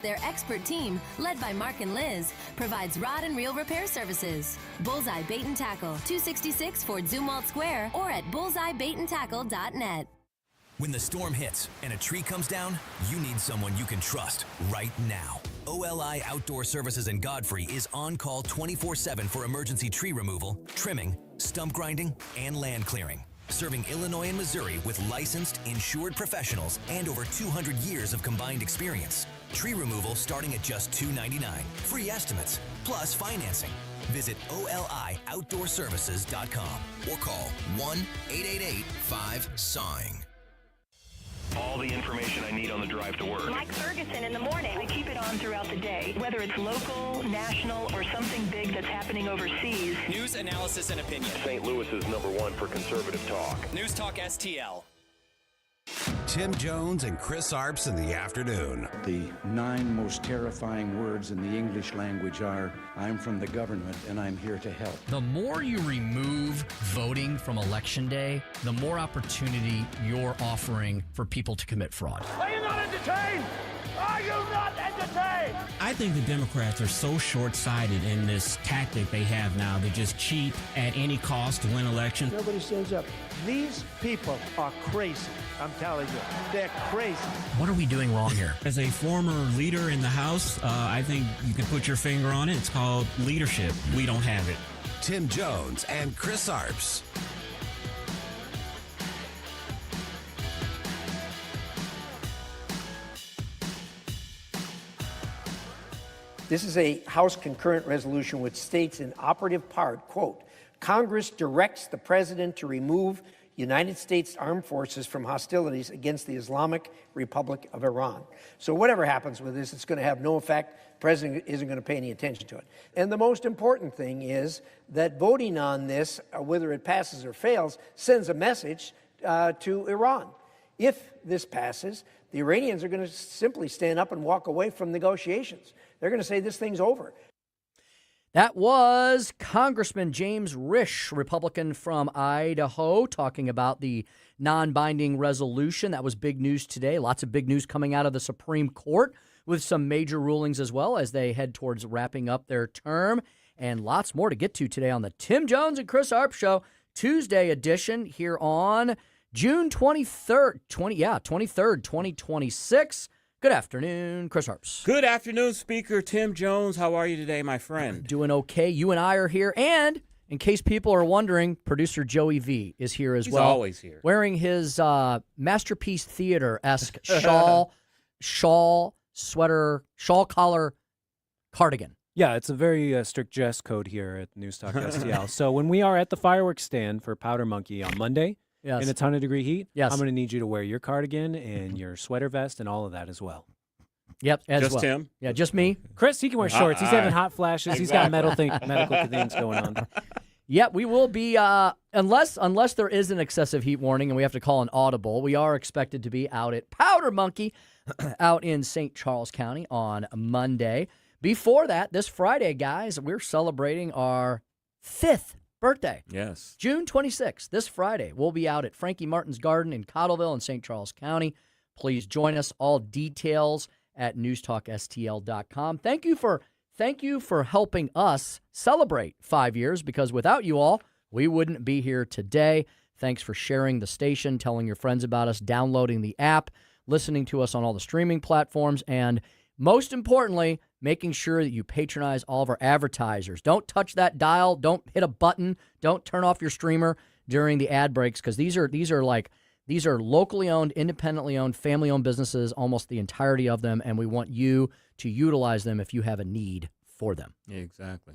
Their expert team, led by Mark and Liz, provides rod and reel repair services. Bullseye Bait and Tackle, 266 Fort Zumwalt Square, or at bullseyebaitandtackle.net. When the storm hits and a tree comes down, you need someone you can trust right now. OLI Outdoor Services in Godfrey is on call 24/7 for emergency tree removal, trimming, stump grinding, and land clearing. Serving Illinois and Missouri with licensed, insured professionals and over 200 years of combined experience. Tree removal starting at just $2.99. Free estimates, plus financing. Visit OLIOutdoorservices.com or call 1-888-5-SAWING. All the information I need on the drive to work. Mike Ferguson in the morning. I keep it on throughout the day, whether it's local, national, or something big that's happening overseas. News, analysis, and opinion. St. Louis is #1 for conservative talk. News Talk STL. Tim Jones and Chris Arps in the afternoon. The 9 most terrifying words in the English language are, I'm from the government and I'm here to help. The more you remove voting from Election Day, the more opportunity you're offering for people to commit fraud. Are you not entertained? Are you not entertained? I think the Democrats are so short-sighted in this tactic they have now. They just cheat at any cost to win elections. Nobody stands up. These people are crazy. I'm telling you, they're crazy. What are we doing wrong here? As a former leader in the House, I think you can put your finger on it. It's called leadership. We don't have it. Tim Jones and Chris Arps. This is a House concurrent resolution which states in operative part, quote, Congress directs the president to remove United States armed forces from hostilities against the Islamic Republic of Iran. So whatever happens with this, it's going to have no effect. The president isn't going to pay any attention to it. And the most important thing is that voting on this, whether it passes or fails, sends a message to Iran. If this passes, the Iranians are going to simply stand up and walk away from negotiations. They're going to say this thing's over. That was Congressman James Risch, Republican from Idaho, talking about the non-binding resolution. That was big news today. Lots of big news coming out of the Supreme Court with some major rulings as well as they head towards wrapping up their term. And lots more to get to today on the Tim Jones and Chris Arps Show, Tuesday edition here on June 23rd, 2026. Good afternoon, Chris Arps. Good afternoon, Speaker Tim Jones. How are you today, my friend? Doing okay. You and I are here. And in case people are wondering, producer Joey V is here as well. He's always here. Wearing his Masterpiece Theater-esque shawl, sweater, shawl collar cardigan. Yeah, it's a very strict dress code here at News Talk STL. So when we are at the fireworks stand for Powder Monkey on Monday, yes, in a 100-degree heat, yes, I'm going to need you to wear your cardigan and your sweater vest and all of that as well. Yep, as just well. Tim? Yeah, just me. Chris, he can wear shorts. He's having hot flashes. He's got medical things going on. Yeah, we will be, unless there is an excessive heat warning and we have to call an audible, we are expected to be out at Powder Monkey out in St. Charles County on Monday. Before that, this Friday, guys, we're celebrating our 5th birthday. Yes. June 26th, this Friday, we'll be out at Frankie Martin's Garden in Cottleville in St. Charles County. Please join us. All details at newstalkstl.com. Thank you for helping us celebrate 5 years, because without you all, we wouldn't be here today. Thanks for sharing the station, telling your friends about us, downloading the app, listening to us on all the streaming platforms, and most importantly, making sure that you patronize all of our advertisers. Don't touch that dial. Don't hit a button. Don't turn off your streamer during the ad breaks, because these are locally owned, independently owned, family-owned businesses, almost the entirety of them, and we want you to utilize them if you have a need for them. Yeah, exactly.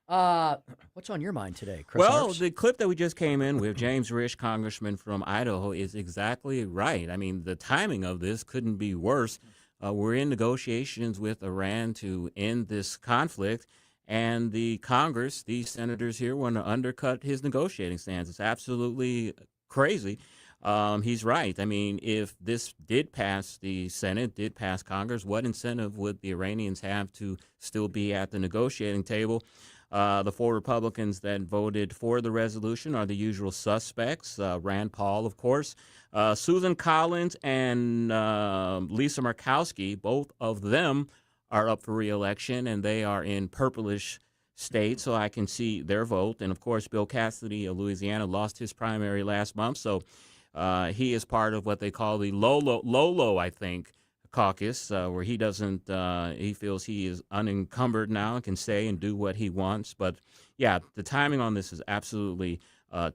What's on your mind today, Chris? Well, Arps? the clip that we just came in with, James Risch, congressman from Idaho, is exactly right. I mean, the timing of this couldn't be worse. We're in negotiations with Iran to end this conflict, and the Congress, these senators here, want to undercut his negotiating stance. It's absolutely crazy. He's right. I mean, if this did pass the Senate, did pass Congress, what incentive would the Iranians have to still be at the negotiating table? The 4 Republicans that voted for the resolution are the usual suspects. Rand Paul, of course, Susan Collins, and Lisa Murkowski. Both of them are up for re-election, and they are in purplish state, so I can see their vote. And, of course, Bill Cassidy of Louisiana lost his primary last month, so he is part of what they call the Lolo, I think, caucus, where he doesn't, he feels he is unencumbered now and can say and do what he wants. But, yeah, the timing on this is absolutely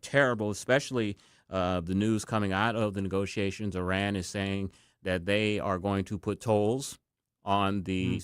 terrible, especially the news coming out of the negotiations. Iran is saying that they are going to put tolls on the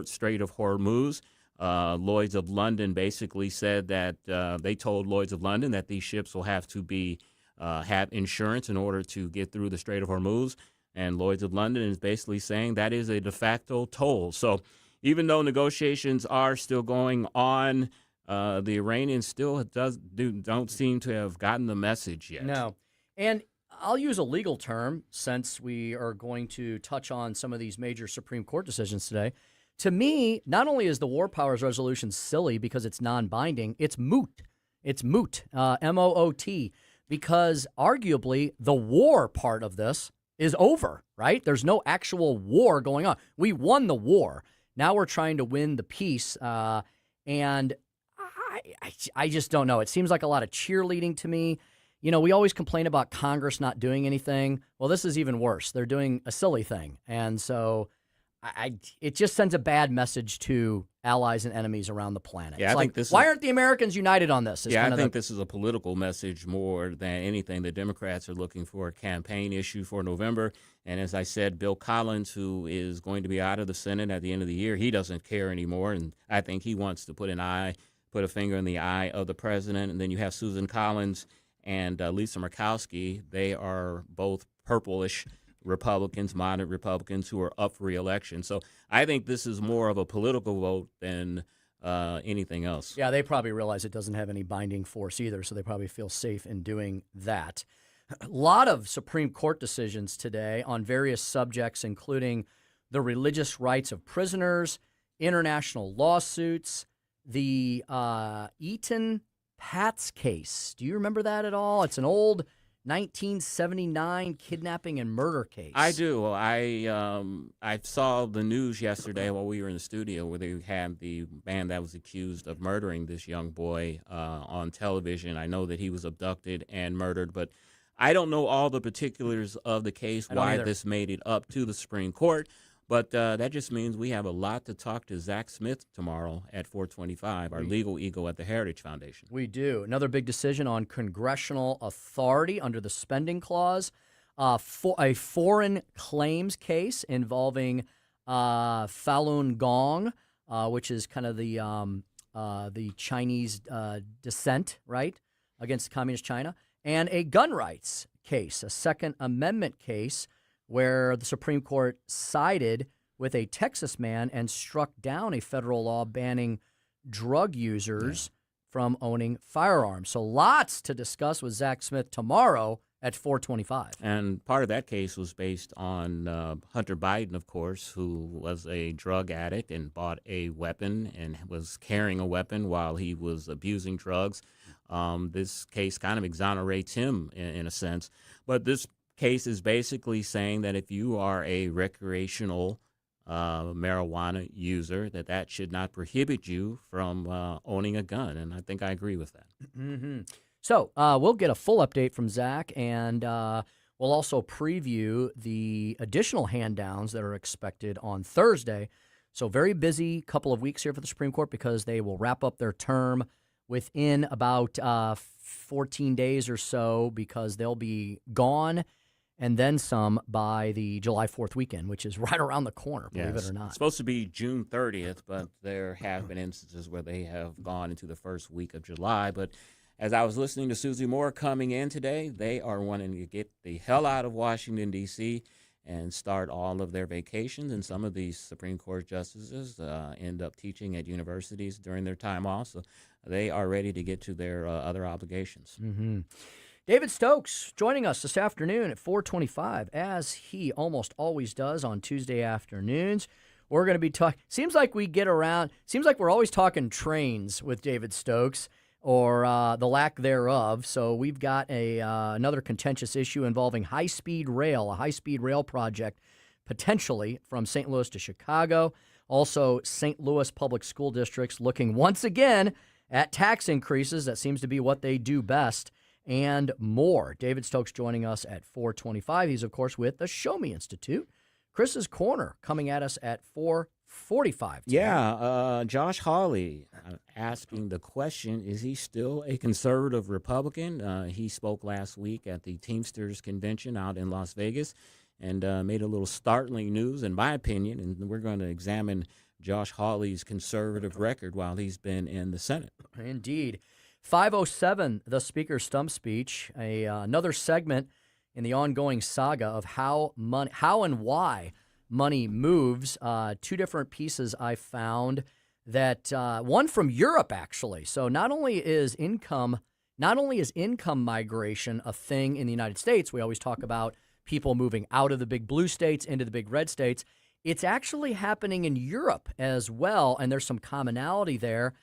Strait of Hormuz. Lloyd's of London basically said that they told Lloyd's of London that these ships will have to be have insurance in order to get through the Strait of Hormuz. And Lloyd's of London is basically saying that is a de facto toll. So even though negotiations are still going on, the Iranians still don't seem to have gotten the message yet. No. And I'll use a legal term since we are going to touch on some of these major Supreme Court decisions today. To me, not only is the War Powers Resolution silly because it's non-binding, it's moot. It's moot, M-O-O-T, because arguably the war part of this is over, right? There's no actual war going on. We won the war. Now we're trying to win the peace, and I just don't know. It seems like a lot of cheerleading to me. You know, we always complain about Congress not doing anything. Well, this is even worse. They're doing a silly thing, and so it just sends a bad message to allies and enemies around the planet. Yeah, it's I like, think this why aren't the Americans united on this? Yeah, I think this is a political message more than anything. The Democrats are looking for a campaign issue for November. And as I said, Bill Collins, who is going to be out of the Senate at the end of the year, he doesn't care anymore. And I think he wants to put a finger in the eye of the president. And then you have Susan Collins and Lisa Murkowski. They are both purplish Republicans, moderate Republicans who are up for re-election. So I think this is more of a political vote than anything else. Yeah, they probably realize it doesn't have any binding force either, so they probably feel safe in doing that. A lot of Supreme Court decisions today on various subjects, including the religious rights of prisoners, international lawsuits, the Eaton Patz case. Do you remember that at all? It's an old 1979 kidnapping and murder case. I do. I saw the news yesterday while we were in the studio where they had the man that was accused of murdering this young boy on television. I know that he was abducted and murdered, but I don't know all the particulars of the case, why this made it up to the Supreme Court. But that just means we have a lot to talk to Zach Smith tomorrow at 4:25, our legal eagle at the Heritage Foundation. We do. Another big decision on congressional authority under the spending clause. For a foreign claims case involving Falun Gong, which is kind of the Chinese dissent, right, against Communist China, and a gun rights case, a Second Amendment case, where the Supreme Court sided with a Texas man and struck down a federal law banning drug users from owning firearms. So lots to discuss with Zach Smith tomorrow at 4:25. And part of that case was based on Hunter Biden, of course, who was a drug addict and bought a weapon and was carrying a weapon while he was abusing drugs. This case kind of exonerates him in a sense. But this case is basically saying that if you are a recreational marijuana user, that should not prohibit you from owning a gun. And I think I agree with that. Mm-hmm. So we'll get a full update from Zach, and we'll also preview the additional hand-downs that are expected on Thursday. So very busy couple of weeks here for the Supreme Court because they will wrap up their term within about 14 days or so because they'll be gone and then some by the July 4th weekend, which is right around the corner, believe it or not. It's supposed to be June 30th, but there have been instances where they have gone into the first week of July. But as I was listening to Susie Moore coming in today, they are wanting to get the hell out of Washington, D.C., and start all of their vacations. And some of these Supreme Court justices end up teaching at universities during their time off. So they are ready to get to their other obligations. Mm-hmm. David Stokes joining us this afternoon at 4:25, as he almost always does on Tuesday afternoons. we're going to be talking. Seems like we're always talking trains with David Stokes, or the lack thereof. So we've got another contentious issue involving a high-speed rail project, potentially from St. Louis to Chicago. Also, St. Louis public school districts looking once again at tax increases. That seems to be what they do best, and more. David Stokes joining us at 4:25. He's, of course, with the Show Me Institute. Chris's Corner coming at us at 4:45. Yeah, Josh Hawley asking the question, is he still a conservative Republican? He spoke last week at the Teamsters Convention out in Las Vegas and made a little startling news, in my opinion, and we're going to examine Josh Hawley's conservative record while he's been in the Senate. Indeed. 5:07, the Speaker's stump speech, another segment in the ongoing saga of how and why money moves. Two different pieces I found, that one from Europe, actually. So not only is income migration a thing in the United States, we always talk about people moving out of the big blue states into the big red states. It's actually happening in Europe as well, and there's some commonality there.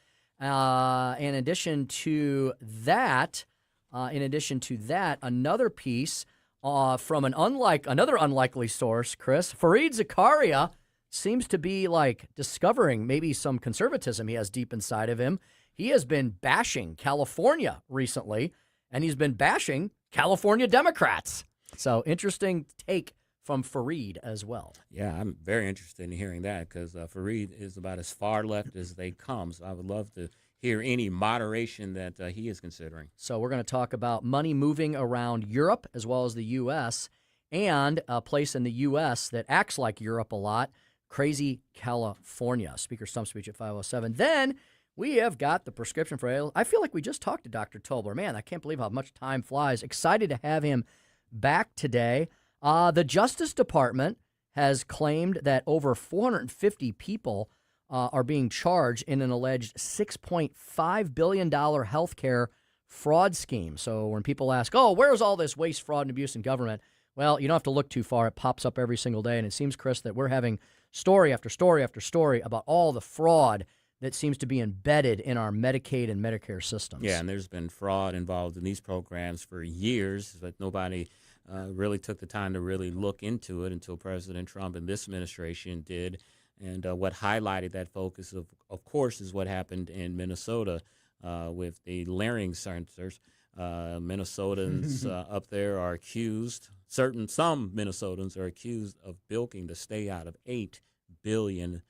In addition to that, another piece from another unlikely source, Chris, Fareed Zakaria seems to be discovering maybe some conservatism he has deep inside of him. He has been bashing California recently, and he's been bashing California Democrats. So interesting take from Fareed as well. Yeah, I'm very interested in hearing that, because Fareed is about as far left as they come. So I would love to hear any moderation that he is considering. So we're going to talk about money moving around Europe as well as the U.S., and a place in the U.S. that acts like Europe a lot, crazy California. Speaker stump speech at 5:07. Then we have got the prescription for I feel like we just talked to Dr. Tobler. Man, I can't believe how much time flies. Excited to have him back today. The Justice Department has claimed that over 450 people are being charged in an alleged $6.5 billion healthcare fraud scheme. So when people ask, where's all this waste, fraud, and abuse in government? Well, you don't have to look too far. It pops up every single day. And it seems, Chris, that we're having story after story after story about all the fraud that seems to be embedded in our Medicaid and Medicare systems. Yeah, and there's been fraud involved in these programs for years, but nobody really took the time to really look into it until President Trump and this administration did. And what highlighted that focus, of course, is what happened in Minnesota with the larynx sensors. Minnesotans up there are accused, some Minnesotans are accused of bilking the state out of $8 billion.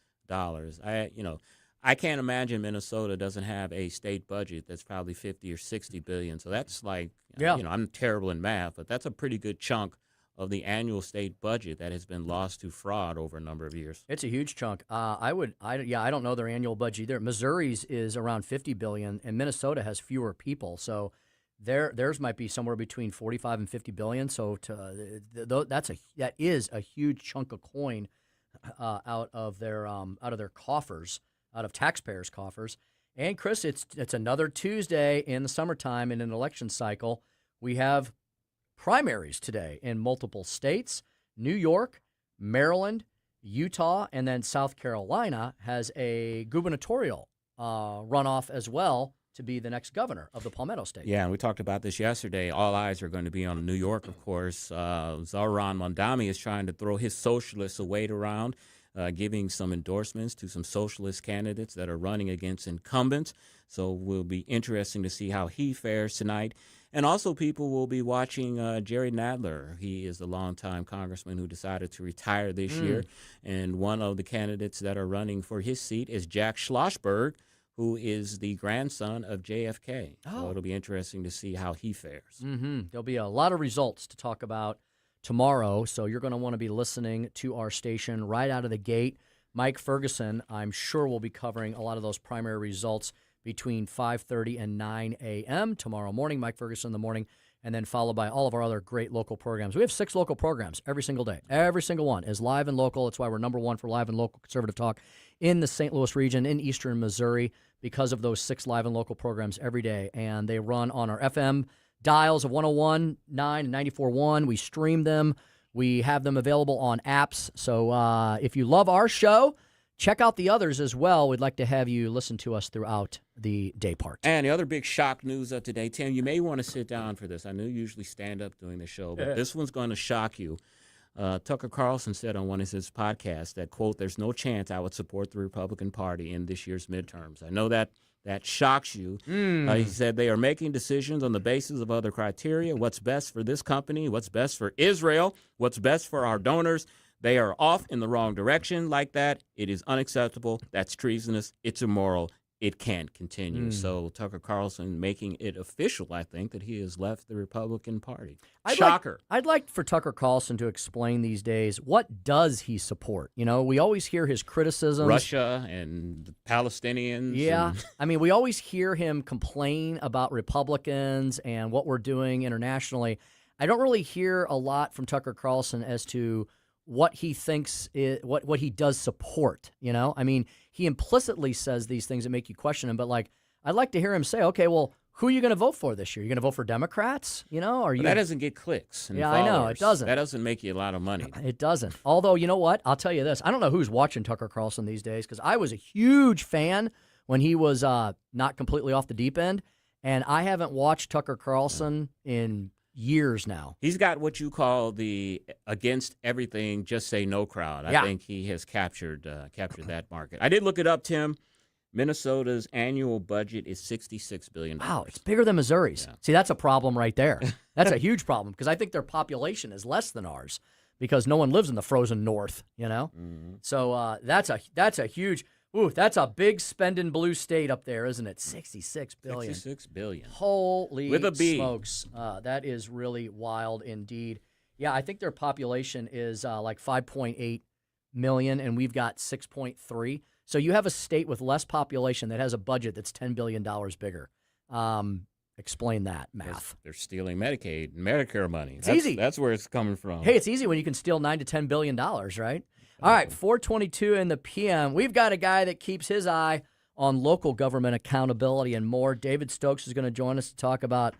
I can't imagine Minnesota doesn't have a state budget that's probably 50 or 60 billion. So that's I'm terrible in math, but that's a pretty good chunk of the annual state budget that has been lost to fraud over a number of years. It's a huge chunk. I don't know their annual budget either. Missouri's is around 50 billion, and Minnesota has fewer people, so theirs might be somewhere between 45 and 50 billion. So that is a huge chunk of coin out of their coffers, out of taxpayers' coffers. And Chris, it's another Tuesday in the summertime in an election cycle. We have primaries today in multiple states. New York, Maryland, Utah, and then South Carolina has a gubernatorial runoff as well to be the next governor of the Palmetto State. Yeah, and we talked about this yesterday. All eyes are going to be on New York, of course. Zohran Mamdani is trying to throw his socialist weight around, giving some endorsements to some socialist candidates that are running against incumbents. So it will be interesting to see how he fares tonight. And also people will be watching Jerry Nadler. He is the longtime congressman who decided to retire this year. And one of the candidates that are running for his seat is Jack Schlossberg, who is the grandson of JFK. So it'll be interesting to see how he fares. There'll be a lot of results to talk about tomorrow, so you're going to want to be listening to our station right out of the gate. Mike Ferguson, I'm sure, will be covering a lot of those primary results between 5:30 and 9 a.m. tomorrow morning. Mike Ferguson in the morning, and then followed by all of our other great local programs. We have 6 local programs every single day. Every single one is live and local. That's why we're number one for live and local conservative talk in the St. Louis region, in eastern Missouri, because of those 6 live and local programs every day. And they run on our FM dials of 101.9 and 94.1. We stream them We have them available on apps. So if you love our show, check out the others as well. We'd like to have you listen to us throughout the day part. And the other big shock news of today, Tim, you may want to sit down for this. I know you usually stand up doing the show, but this one's going to shock you. Tucker Carlson said on one of his podcasts that, quote, there's no chance I would support the Republican Party in this year's midterms. I know that shocks you. He said they are making decisions on the basis of other criteria, what's best for this company, what's best for Israel, what's best for our donors. They are off in the wrong direction like that. It is unacceptable. That's treasonous. It's immoral. It can't continue. So Tucker Carlson making it official, I think, that he has left the Republican Party. Shocker. I'd like for Tucker Carlson to explain these days, what does he support? You know, we always hear his criticisms. Russia and the Palestinians. Yeah. I mean, we always hear him complain about Republicans and what we're doing internationally. I don't really hear a lot from Tucker Carlson as to what he thinks what he does support, you know? I mean, he implicitly says these things that make you question him, but like I'd like to hear him say, okay, well, who are you going to vote for this year? You're going to vote for Democrats, you know? Or that doesn't get clicks and followers. I know, it doesn't. That doesn't make you a lot of money. It doesn't. Although, you know what? I'll tell you this. I don't know who's watching Tucker Carlson these days because I was a huge fan when he was not completely off the deep end, and I haven't watched Tucker Carlson in years now. He's got what you call the against everything, just say no crowd. I think he has captured that market. I did look it up, Tim. Minnesota's annual budget is $66 billion. Wow, it's bigger than Missouri's. Yeah. See, that's a problem right there. That's a huge problem because I think their population is less than ours because no one lives in the frozen north, you know? Mm-hmm. So that's a huge that's a big spending blue state up there, isn't it? $66 billion. $66 billion. Holy with a B. Smokes. That is really wild indeed. Yeah, I think their population is like 5.8 million, and we've got 6.3. So you have a state with less population that has a budget that's $10 billion bigger. Explain that math. They're stealing Medicaid and Medicare money. It's easy. That's where it's coming from. Hey, it's easy when you can steal $9 to $10 billion, right? All right, 4:22 in the PM. We've got a guy that keeps his eye on local government accountability and more. David Stokes is going to join us to talk about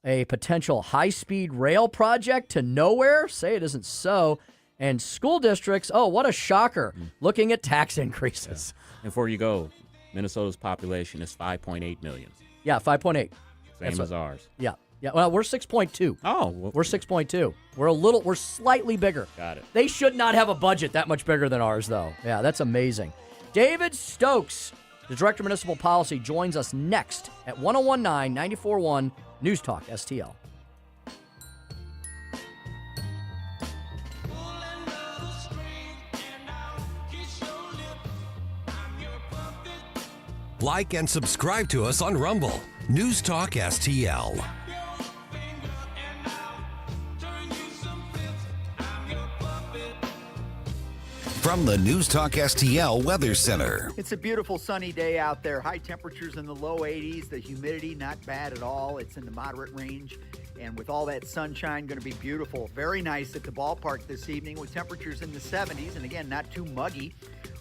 a potential high-speed rail project to nowhere. Say it isn't so. And school districts, oh, what a shocker, looking at tax increases. Yeah. And before you go, Minnesota's population is 5.8 million. Yeah, 5.8. Same as ours. Yeah. Yeah, well, we're 6.2. Oh. Well, we're 6.2. We're slightly bigger. Got it. They should not have a budget that much bigger than ours, though. Yeah, that's amazing. David Stokes, the Director of Municipal Policy, joins us next at 101.9, 94.1 News Talk STL. Like and subscribe to us on Rumble. News Talk STL. From the News Talk STL Weather Center. It's a beautiful sunny day out there. High temperatures in the low 80s. The humidity not bad at all. It's in the moderate range. And with all that sunshine, going to be beautiful. Very nice at the ballpark this evening with temperatures in the 70s. And again, not too muggy.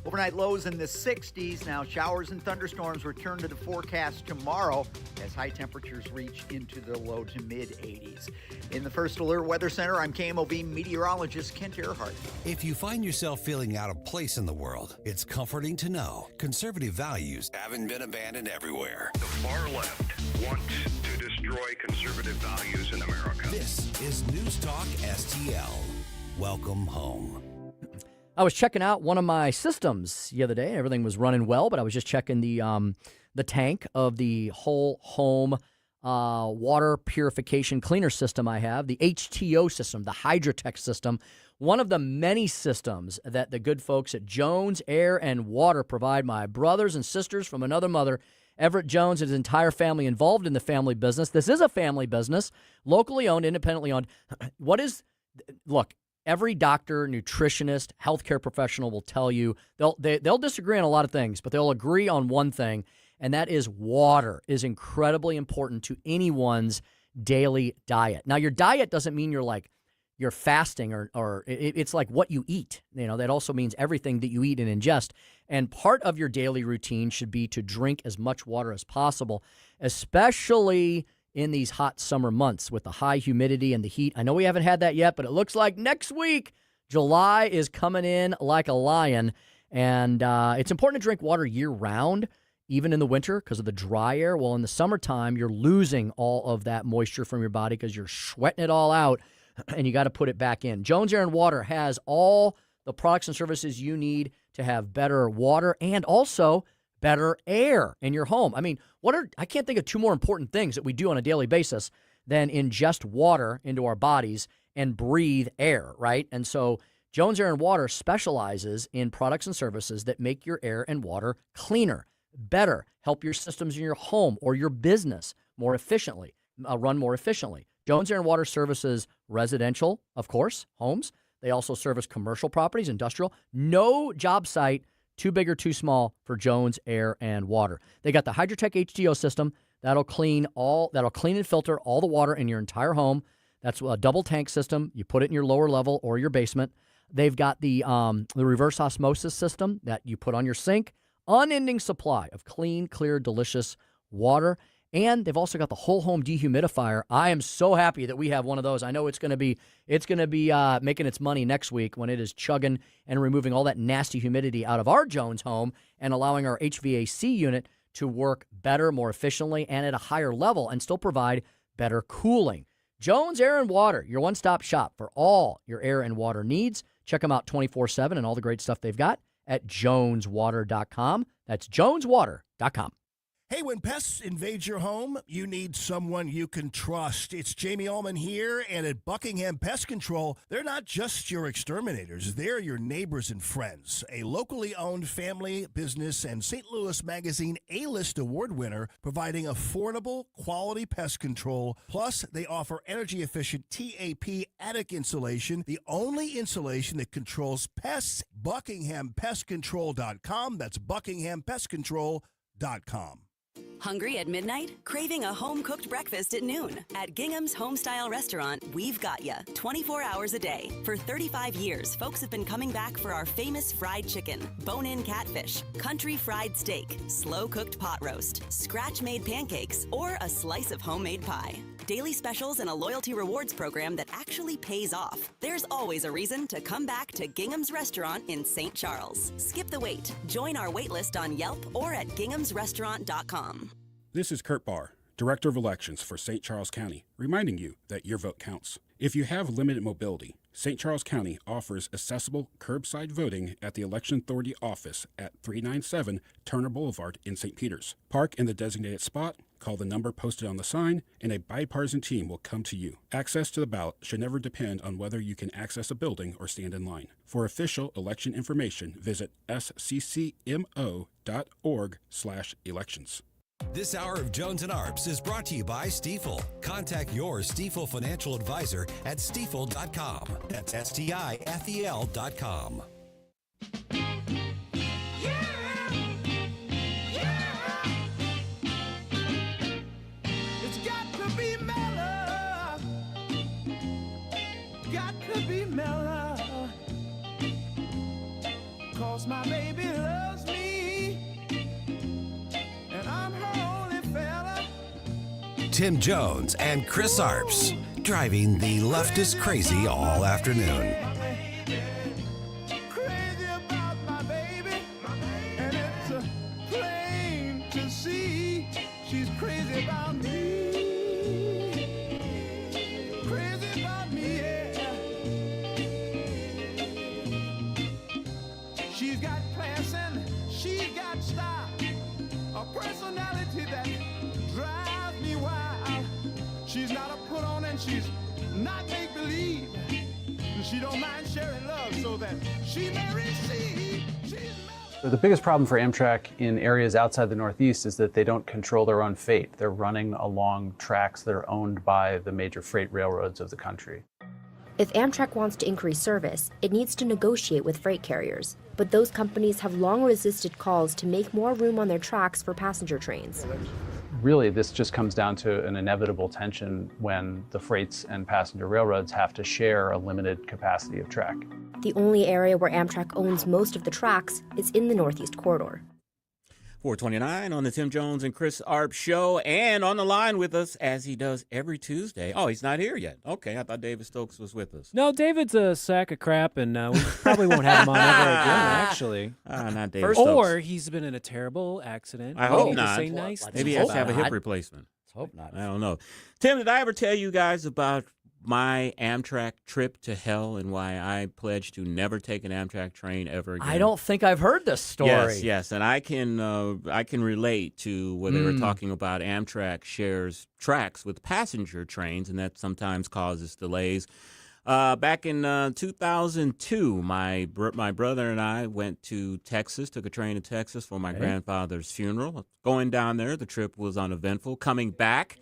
Overnight lows in the 60s. Now showers and thunderstorms return to the forecast tomorrow as high temperatures reach into the low to mid 80s. In the First Alert Weather Center, I'm KMOV meteorologist Kent Earhart. If you find yourself feeling out of place in the world, it's comforting to know conservative values haven't been abandoned everywhere. The far left wants to destroy conservative values in America. This is News Talk STL. Welcome home. I was checking out one of my systems the other day. Everything was running well, but I was just checking the tank of the whole home water purification cleaner system I have, the HTO system, the Hydrotech system, one of the many systems that the good folks at Jones Air and Water provide my brothers and sisters from another mother. Everett Jones and his entire family involved in the family business. This is a family business, locally owned, independently owned. Look, every doctor, nutritionist, healthcare professional will tell you they'll disagree on a lot of things, but they'll agree on one thing, and that is water is incredibly important to anyone's daily diet. Now, your diet doesn't mean you're fasting or it's like what you eat. You know, that also means everything that you eat and ingest. And part of your daily routine should be to drink as much water as possible, especially in these hot summer months with the high humidity and the heat. I know we haven't had that yet, but it looks like next week, July is coming in like a lion. And it's important to drink water year-round, even in the winter because of the dry air. Well, in the summertime, you're losing all of that moisture from your body because you're sweating it all out, and you got to put it back in. Jones Air and Water has all the products and services you need to have better water and also better air in your home. I mean, I can't think of two more important things that we do on a daily basis than ingest water into our bodies and breathe air, right? And so Jones Air and Water specializes in products and services that make your air and water cleaner, better, help your systems in your home or your business more efficiently, run more efficiently. Jones Air and Water services residential, of course, homes. They also service commercial properties, industrial. No job site too big or too small for Jones Air and Water. They got the Hydrotech HTO system that'll clean and filter all the water in your entire home. That's a double tank system. You put it in your lower level or your basement. They've got the reverse osmosis system that you put on your sink. Unending supply of clean, clear, delicious water. And they've also got the whole home dehumidifier. I am so happy that we have one of those. I know it's going to be making its money next week when it is chugging and removing all that nasty humidity out of our Jones home and allowing our HVAC unit to work better, more efficiently, and at a higher level and still provide better cooling. Jones Air and Water, your one-stop shop for all your air and water needs. Check them out 24/7 and all the great stuff they've got at joneswater.com. That's joneswater.com. Hey, when pests invade your home, you need someone you can trust. It's Jamie Ullman here, and at Buckingham Pest Control, they're not just your exterminators. They're your neighbors and friends. A locally owned family business and St. Louis Magazine A-List award winner, providing affordable, quality pest control. Plus, they offer energy-efficient TAP attic insulation, the only insulation that controls pests. BuckinghamPestControl.com. That's BuckinghamPestControl.com. Hungry at midnight? Craving a home-cooked breakfast at noon? At Gingham's Homestyle Restaurant, we've got ya 24 hours a day. For 35 years, folks have been coming back for our famous fried chicken, bone-in catfish, country fried steak, slow-cooked pot roast, scratch-made pancakes, or a slice of homemade pie. Daily specials and a loyalty rewards program that actually pays off. There's always a reason to come back to Gingham's Restaurant in St. Charles. Skip the wait. Join our waitlist on Yelp or at ginghamsrestaurant.com. This is Kurt Barr, Director of Elections for St. Charles County, reminding you that your vote counts. If you have limited mobility, St. Charles County offers accessible curbside voting at the Election Authority office at 397 Turner Boulevard in St. Peters. Park in the designated spot, call the number posted on the sign, and a bipartisan team will come to you. Access to the ballot should never depend on whether you can access a building or stand in line. For official election information, visit sccmo.org/elections. This hour of Jones and Arps is brought to you by Stifel. Contact your Stifel financial advisor at stifel.com. That's STIFEL.com. It's got to be mellow. Got to be mellow. 'Cause my baby loves me. Tim Jones and Chris Arps, driving the leftist crazy all afternoon. Crazy about my baby, and it's plain to see she's crazy about me. Crazy about me, yeah. She's got class and she's got style, a personality that drives me wild. She's not a put on and she's not make believe. She don't mind sharing love so that she may receive. The biggest problem for Amtrak in areas outside the Northeast is that they don't control their own fate. They're running along tracks that are owned by the major freight railroads of the country. If Amtrak wants to increase service, it needs to negotiate with freight carriers. But those companies have long resisted calls to make more room on their tracks for passenger trains. Really, this just comes down to an inevitable tension when the freights and passenger railroads have to share a limited capacity of track. The only area where Amtrak owns most of the tracks is in the Northeast Corridor. 429 on the Tim Jones and Chris Arps show, and on the line with us as he does every Tuesday. Oh, he's not here yet. Okay, I thought David Stokes was with us. No, David's a sack of crap, and we probably won't have him on ever again, actually. Not David Stokes. Or he's been in a terrible accident. I hope need not. To say nice Maybe he has to have a hip replacement. Let's hope not. I don't know. Tim, did I ever tell you guys about my Amtrak trip to hell and why I pledged to never take an Amtrak train ever again? I don't think I've heard this story. Yes, and I can relate to where they were talking about Amtrak shares tracks with passenger trains, and that sometimes causes delays. Back in 2002, my brother and I went to Texas, took a train to Texas for my grandfather's funeral. Going down there, the trip was uneventful. Coming back,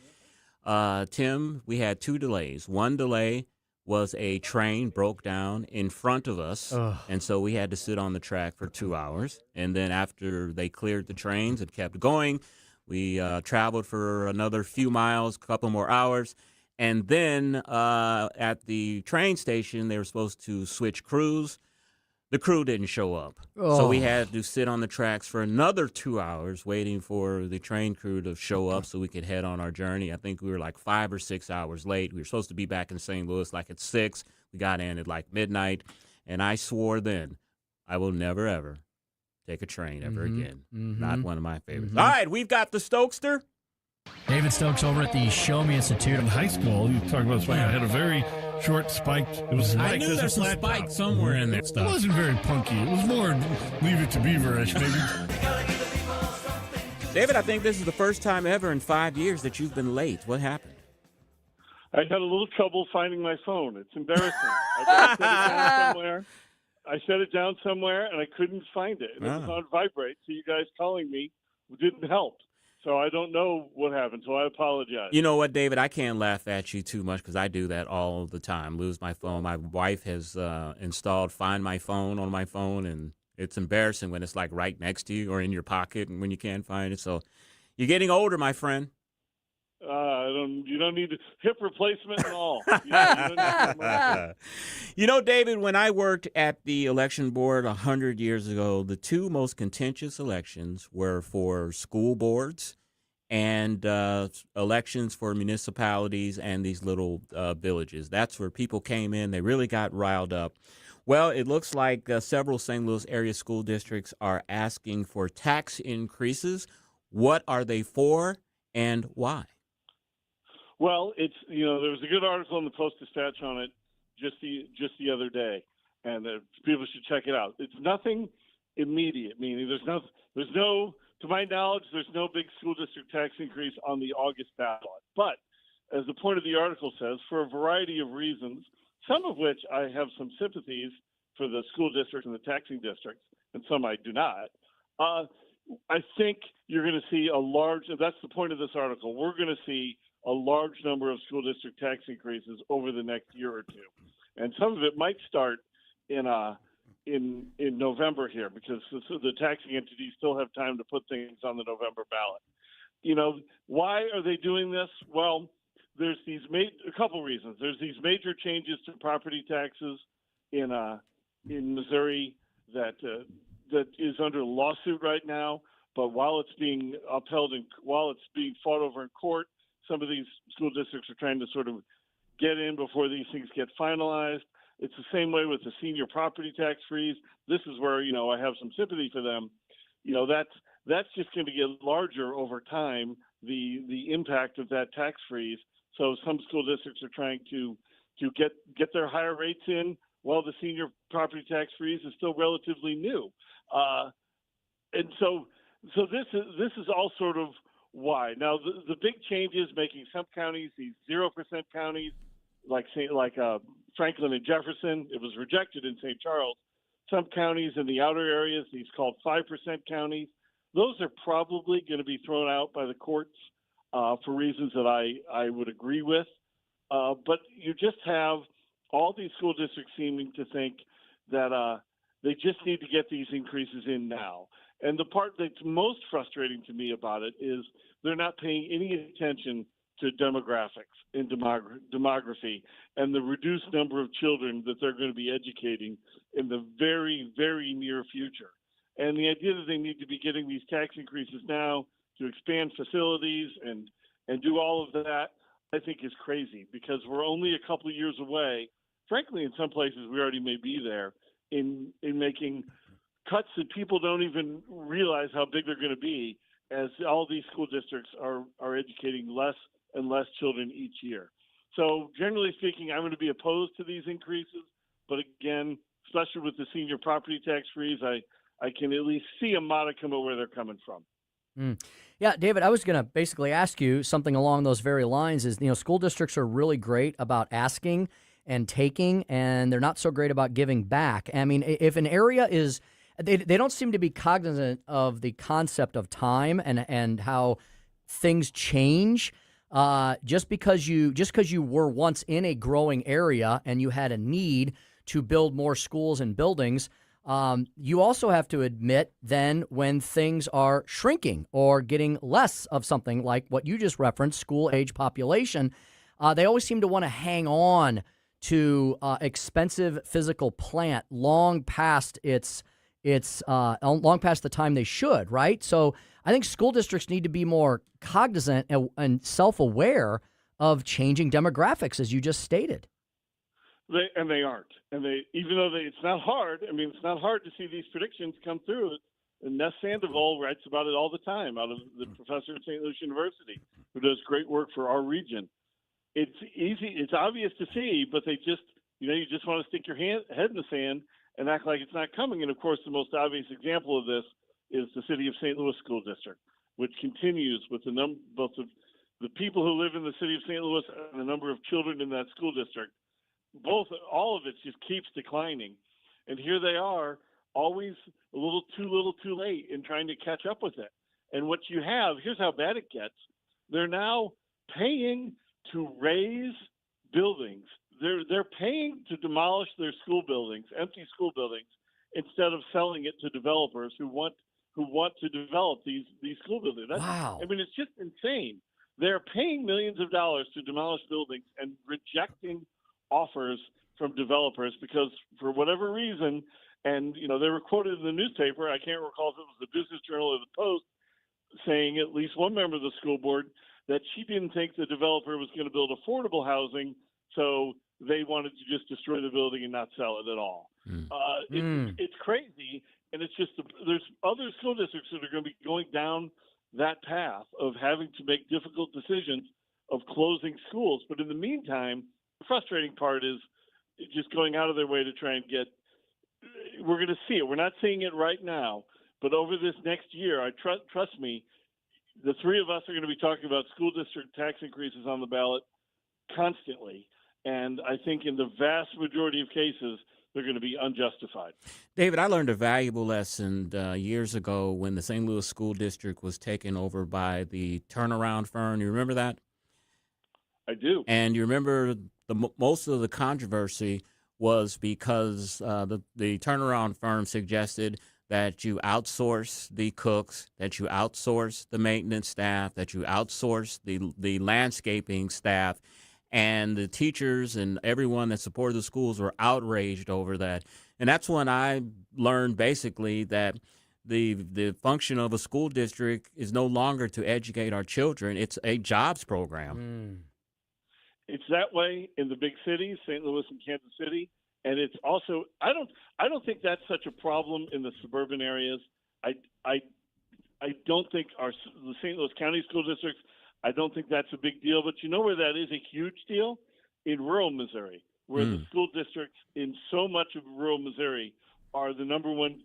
Tim, we had 2 delays. One delay was a train broke down in front of us, and so we had to sit on the track for 2 hours. And then after they cleared the trains and kept going, we traveled for another few miles, a couple more hours. And then at the train station, they were supposed to switch crews. The crew didn't show up. So we had to sit on the tracks for another 2 hours waiting for the train crew to show up so we could head on our journey. I think we were like 5 or 6 hours late. We were supposed to be back in St. Louis like at 6. We got in at like midnight. And I swore then I will never, ever take a train ever again. Not one of my favorites. All right, we've got the Stokester. David Stokes over at the Show Me Institute. In high school, you talk about spike. I had a very short spike. It was I knew there's a spike somewhere in there. It wasn't very punky. It was more Leave It to Beaver-ish, maybe. David, I think this is the first time ever in 5 years that you've been late. What happened? I had a little trouble finding my phone. It's embarrassing. I set it down somewhere, and I couldn't find it. And it was on vibrate, so you guys calling me didn't help. So I don't know what happened, so I apologize. You know what, David? I can't laugh at you too much because I do that all the time, lose my phone. My wife has installed Find My Phone on my phone, and it's embarrassing when it's like right next to you or in your pocket and when you can't find it. So you're getting older, my friend. You don't need hip replacement and all. You know, David, when I worked at the election board 100 years ago, the 2 most contentious elections were for school boards and elections for municipalities and these little villages. That's where people came in. They really got riled up. Well, it looks like several St. Louis area school districts are asking for tax increases. What are they for and why? Well, there was a good article in the Post-Dispatch on it just the other day, and people should check it out. It's nothing immediate, meaning there's no, to my knowledge, there's no big school district tax increase on the August ballot. But as the point of the article says, for a variety of reasons, some of which I have some sympathies for the school districts and the taxing districts, and some I do not. I think you're going to see that's the point of this article. We're going to see a large number of school district tax increases over the next year or two. And some of it might start in November here because the taxing entities still have time to put things on the November ballot. Why are they doing this? Well, there's a couple reasons. There's these major changes to property taxes in Missouri that is under lawsuit right now. But while it's being upheld and while it's being fought over in court, some of these school districts are trying to sort of get in before these things get finalized. It's the same way with the senior property tax freeze. This is where, I have some sympathy for them. That's just going to get larger over time, the impact of that tax freeze. So some school districts are trying to get their higher rates in while the senior property tax freeze is still relatively new. And so this is all sort of why. Now, the big change is making some counties, these 0% counties, like Franklin and Jefferson. It was rejected in St. Charles. Some counties in the outer areas, these called 5% counties, those are probably going to be thrown out by the courts for reasons that I would agree with. But you just have all these school districts seeming to think that they just need to get these increases in now. And the part that's most frustrating to me about it is they're not paying any attention to demographics and demography and the reduced number of children that they're going to be educating in the very, very near future. And the idea that they need to be getting these tax increases now to expand facilities and do all of that, I think is crazy, because we're only a couple of years away. Frankly, in some places we already may be there in making cuts that people don't even realize how big they're going to be, as all these school districts are educating less and less children each year. So generally speaking, I'm going to be opposed to these increases. But again, especially with the senior property tax freeze, I can at least see a modicum of where they're coming from. Yeah, David, I was going to basically ask you something along those very lines. Is, school districts are really great about asking and taking, and they're not so great about giving back. I mean, if an area is, they don't seem to be cognizant of the concept of time and how things change. Just because you were once in a growing area and you had a need to build more schools and buildings, you also have to admit then when things are shrinking or getting less of something like what you just referenced, school-age population, they always seem to want to hang on to expensive physical plant long past long past the time they should, right? So I think school districts need to be more cognizant and self-aware of changing demographics, as you just stated. They aren't. And even though it's not hard, it's not hard to see these predictions come through. And Ness Sandoval writes about it all the time, out of the professor at St. Louis University, who does great work for our region. It's easy, it's obvious to see, but they just, you just want to stick your head in the sand and act like it's not coming. And of course, the most obvious example of this is the City of St. Louis School District, which continues with both of the people who live in the City of St. Louis and the number of children in that school district. All of it just keeps declining. And here they are, always a little too late in trying to catch up with it. And what you have, here's how bad it gets. They're now paying to raise buildings. They're paying to demolish their school buildings, empty school buildings, instead of selling it to developers who want to develop these school buildings. Wow. It's just insane. They're paying millions of dollars to demolish buildings and rejecting offers from developers because, for whatever reason, and they were quoted in the newspaper, I can't recall if it was the Business Journal or the Post, saying at least one member of the school board that she didn't think the developer was going to build affordable housing, so they wanted to just destroy the building and not sell it at all. It's crazy, and it's just there's other school districts that are going to be going down that path of having to make difficult decisions of closing schools. But in the meantime, the frustrating part is just going out of their way to try and get – we're going to see it. We're not seeing it right now, but over this next year, trust me, the three of us are going to be talking about school district tax increases on the ballot constantly. And I think in the vast majority of cases, they're going to be unjustified. David, I learned a valuable lesson years ago when the St. Louis School District was taken over by the turnaround firm. You remember that? I do. And you remember most of the controversy was because the turnaround firm suggested that you outsource the cooks, that you outsource the maintenance staff, that you outsource the landscaping staff. And the teachers and everyone that supported the schools were outraged over that. And that's when I learned basically that the function of a school district is no longer to educate our children. It's a jobs program. It's that way in the big cities, St. Louis and Kansas City. And it's also, I don't think that's such a problem in the suburban areas. I don't think the St. Louis County school districts, I don't think that's a big deal. But you know where that is a huge deal? In rural Missouri, where the school districts in so much of rural Missouri are the number one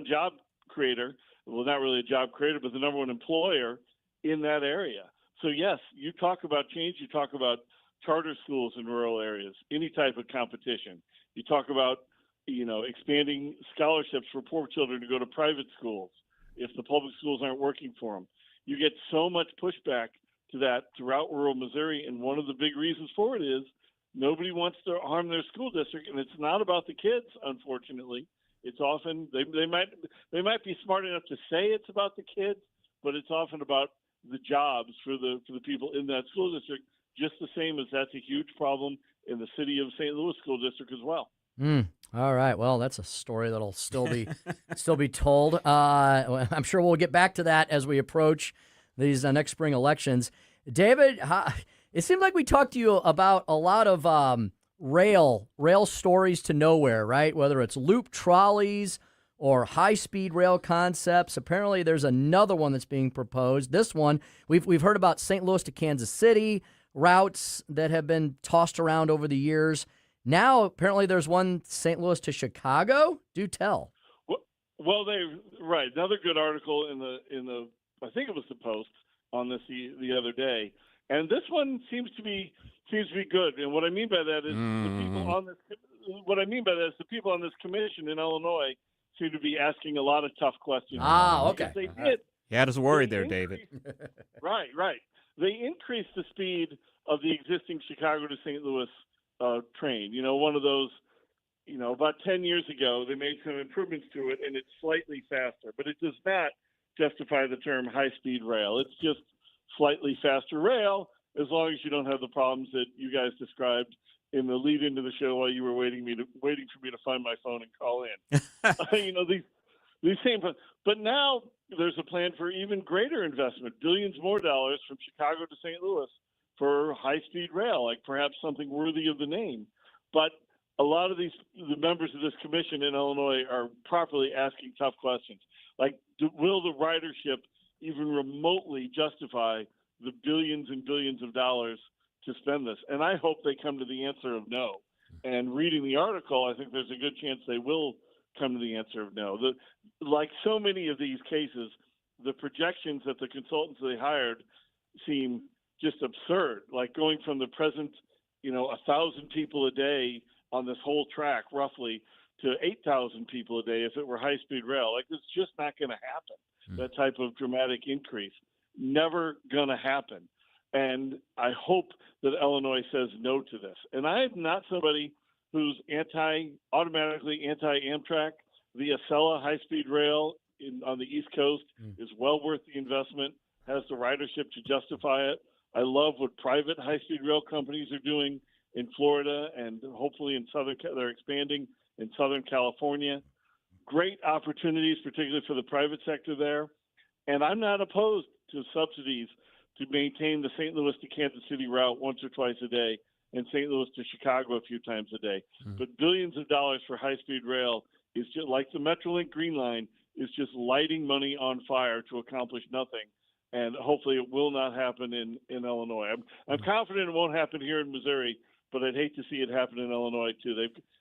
job creator. Well, not really a job creator, but the number one employer in that area. So yes, you talk about change. You talk about charter schools in rural areas, any type of competition. You talk about, expanding scholarships for poor children to go to private schools if the public schools aren't working for them. You get so much pushback to that throughout rural Missouri, and one of the big reasons for it is nobody wants to harm their school district, and it's not about the kids, unfortunately. It's often they might be smart enough to say it's about the kids, but it's often about the jobs for the people in that school district. Just the same as that's a huge problem in the City of St. Louis School District as well. All right. Well, that's a story that'll still be told. I'm sure we'll get back to that as we approach these next spring elections. David, it seemed like we talked to you about a lot of rail stories to nowhere, right? Whether it's loop trolleys or high-speed rail concepts. Apparently, there's another one that's being proposed. This one, we've heard about St. Louis to Kansas City routes that have been tossed around over the years. Now, apparently, there's one St. Louis to Chicago. Do tell. Well, right. Another good article in the I think it was the Post on this the other day, and this one seems to be good. And what I mean by that is the people on this. What I mean by that is the people on this commission in Illinois seem to be asking a lot of tough questions. Okay. They did. You had us worried there, David. Right. They increased the speed of the existing Chicago to St. Louis train. One of those. About 10 years ago, they made some improvements to it, and it's slightly faster. But it does not justify the term high-speed rail. It's just slightly faster rail, as long as you don't have the problems that you guys described in the lead into the show while you were waiting for me to find my phone and call in. These same. But now there's a plan for even greater investment, billions more dollars from Chicago to St. Louis for high-speed rail, like perhaps something worthy of the name. But a lot of the members of this commission in Illinois are properly asking tough questions. Like, will the ridership even remotely justify the billions and billions of dollars to spend this? And I hope they come to the answer of no. And reading the article, I think there's a good chance they will come to the answer of no. Like so many of these cases, the projections that the consultants they hired seem just absurd. Like going from the present, 1,000 people a day on this whole track, roughly, to 8,000 people a day if it were high-speed rail. Like, it's just not going to happen, that type of dramatic increase. Never going to happen. And I hope that Illinois says no to this. And I'm not somebody who's automatically anti-Amtrak. The Acela high-speed rail on the East Coast is well worth the investment, has the ridership to justify it. I love what private high-speed rail companies are doing in Florida, and hopefully they're expanding in Southern California. Great opportunities, particularly for the private sector there. And I'm not opposed to subsidies to maintain the St. Louis to Kansas City route once or twice a day and St. Louis to Chicago a few times a day. But billions of dollars for high-speed rail is just like the Metrolink Green Line is just lighting money on fire to accomplish nothing. And hopefully it will not happen in Illinois. I'm confident it won't happen here in Missouri, but I'd hate to see it happen in Illinois too.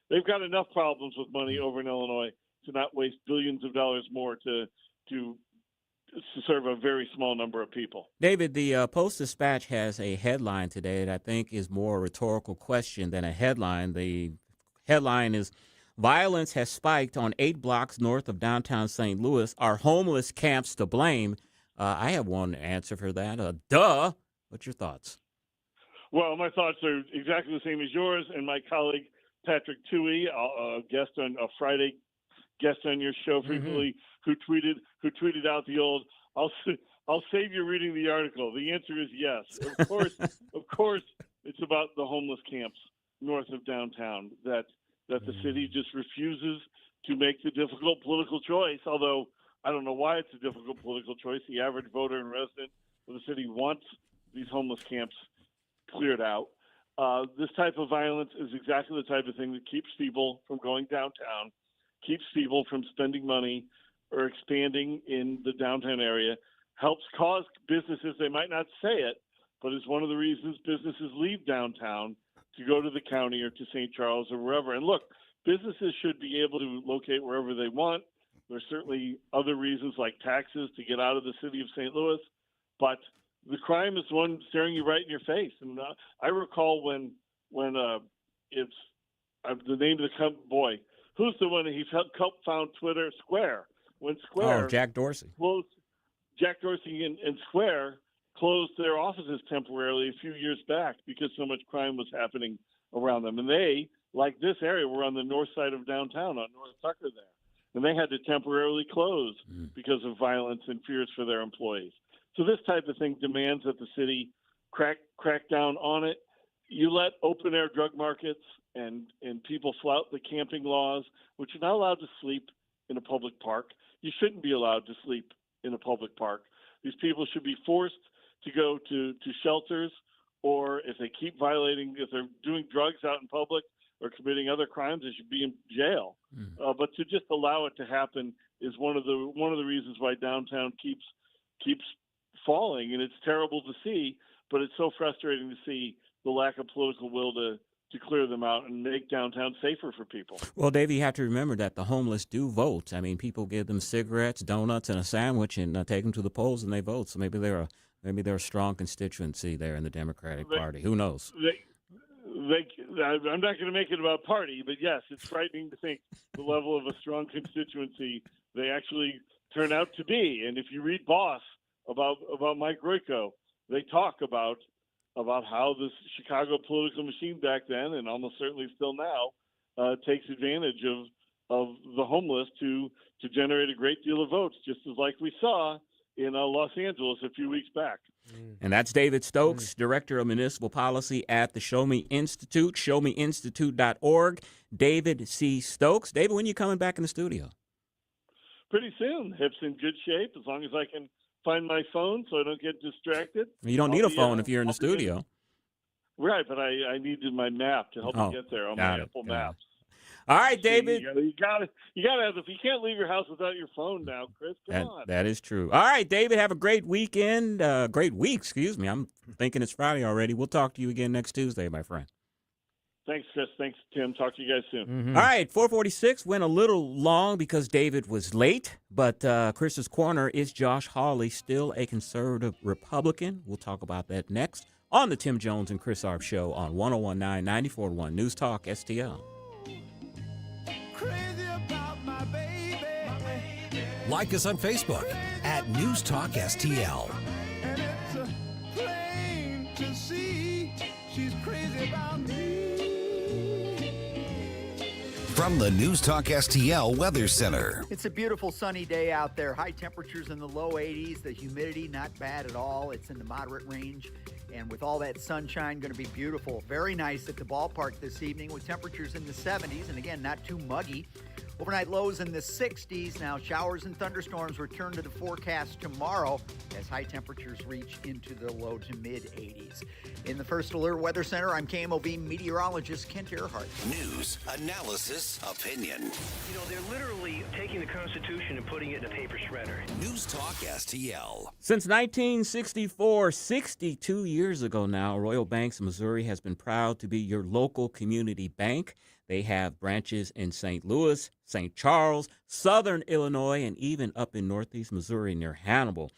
They've got enough problems with money over in Illinois to not waste billions of dollars more to serve a very small number of people. David, the Post-Dispatch has a headline today that I think is more a rhetorical question than a headline. The headline is, "Violence has spiked on 8 blocks north of downtown St. Louis. Are homeless camps to blame?" I have one answer for that. Duh. What's your thoughts? Well, my thoughts are exactly the same as yours, and my colleague Patrick Toohey, a Friday guest on your show frequently, who tweeted out the old, "I'll save you reading the article." The answer is yes. Of course, it's about the homeless camps north of downtown that the city just refuses to make the difficult political choice. Although I don't know why it's a difficult political choice. The average voter and resident of the city wants these homeless camps cleared out. This type of violence is exactly the type of thing that keeps people from going downtown, keeps people from spending money or expanding in the downtown area, helps cause businesses, they might not say it, but it's one of the reasons businesses leave downtown to go to the county or to St. Charles or wherever. And look, businesses should be able to locate wherever they want. There's certainly other reasons like taxes to get out of the city of St. Louis, but the crime is the one staring you right in your face. And I recall when it's the name of the boy, who's the one he found Twitter? Square. When Square, Jack Dorsey. Jack Dorsey and Square closed their offices temporarily a few years back because so much crime was happening around them. And they, like this area, were on the north side of downtown on North Tucker there. And they had to temporarily close because of violence and fears for their employees. So this type of thing demands that the city crack down on it. You let open-air drug markets and people flout the camping laws, which you're not allowed to sleep in a public park. You shouldn't be allowed to sleep in a public park. These people should be forced to go to shelters, or if they keep violating, if they're doing drugs out in public or committing other crimes, they should be in jail. But to just allow it to happen is one of the reasons why downtown keeps falling, and it's terrible to see. But it's so frustrating to see the lack of political will to clear them out and make downtown safer for people. Well, Dave, you have to remember that the homeless do vote. I mean, people give them cigarettes, donuts, and a sandwich, and take them to the polls, and they vote. So maybe they're a strong constituency there in the Democratic Party. Who knows? I'm not going to make it about party, but yes, it's frightening to think the level of a strong constituency they actually turn out to be. And if you read Boss about Mike Royko, they talk about how this Chicago political machine back then, and almost certainly still now, takes advantage of the homeless to generate a great deal of votes, just as like we saw in Los Angeles a few weeks back. And that's David Stokes, Director of Municipal Policy at the Show Me Institute, showmeinstitute.org. David C. Stokes. David, when are you coming back in the studio? Pretty soon. Hip's in good shape, as long as I can find my phone so I don't get distracted. You don't need a phone if you're in the studio. Right, but I needed my map to help me get there on my Apple Maps. All right, David. You got to have. If you can't leave your house without your phone now, Chris, come on. That is true. All right, David. Have a great weekend. Great week. Excuse me. I'm thinking it's Friday already. We'll talk to you again next Tuesday, my friend. Thanks, Chris. Thanks, Tim. Talk to you guys soon. All right, 446 went a little long because David was late, but Chris's Corner is Josh Hawley, still a conservative Republican. We'll talk about that next on the Tim Jones and Chris Arps Show on 101.9 94.1 News Talk STL. Like us on Facebook at News Talk STL. And it's plain to see she's crazy about me. From the News Talk STL Weather Center. It's a beautiful sunny day out there. High temperatures in the low 80s. The humidity not bad at all. It's in the moderate range. And with all that sunshine, going to be beautiful. Very nice at the ballpark this evening with temperatures in the 70s. And again, not too muggy. Overnight lows in the 60s. Now showers and thunderstorms return to the forecast tomorrow as high temperatures reach into the low to mid 80s. In the First Alert Weather Center, I'm KMOV meteorologist Kent Earhart. News, analysis, opinion. You know, they're literally taking the Constitution and putting it in a paper shredder. News Talk STL. Since 1964, 62 years ago now, Royal Banks of Missouri has been proud to be your local community bank. They have branches in St. Louis, St. Charles, Southern Illinois, and even up in Northeast Missouri near Hannibal.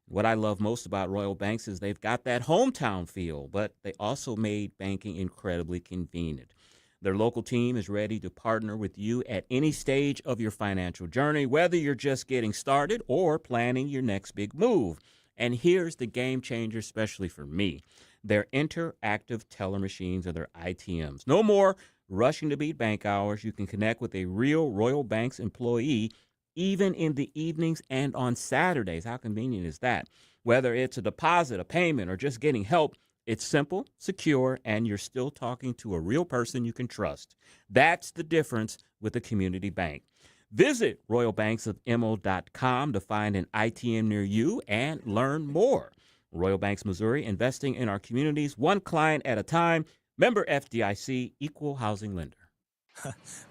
What I love most about Royal Banks is they've got that hometown feel, but they also made banking incredibly convenient. Their local team is ready to partner with you at any stage of your financial journey, whether you're just getting started or planning your next big move. And here's the game changer, especially for me. Their interactive teller machines, or their ITMs. No more rushing to beat bank hours. You can connect with a real Royal Banks employee even in the evenings and on Saturdays. How convenient is that? Whether it's a deposit, a payment, or just getting help, it's simple, secure, and you're still talking to a real person you can trust. That's the difference with a community bank. Visit royalbanksofmo.com to find an ITM near you and learn more. Royal Banks, Missouri, investing in our communities one client at a time. Member FDIC, equal housing lender.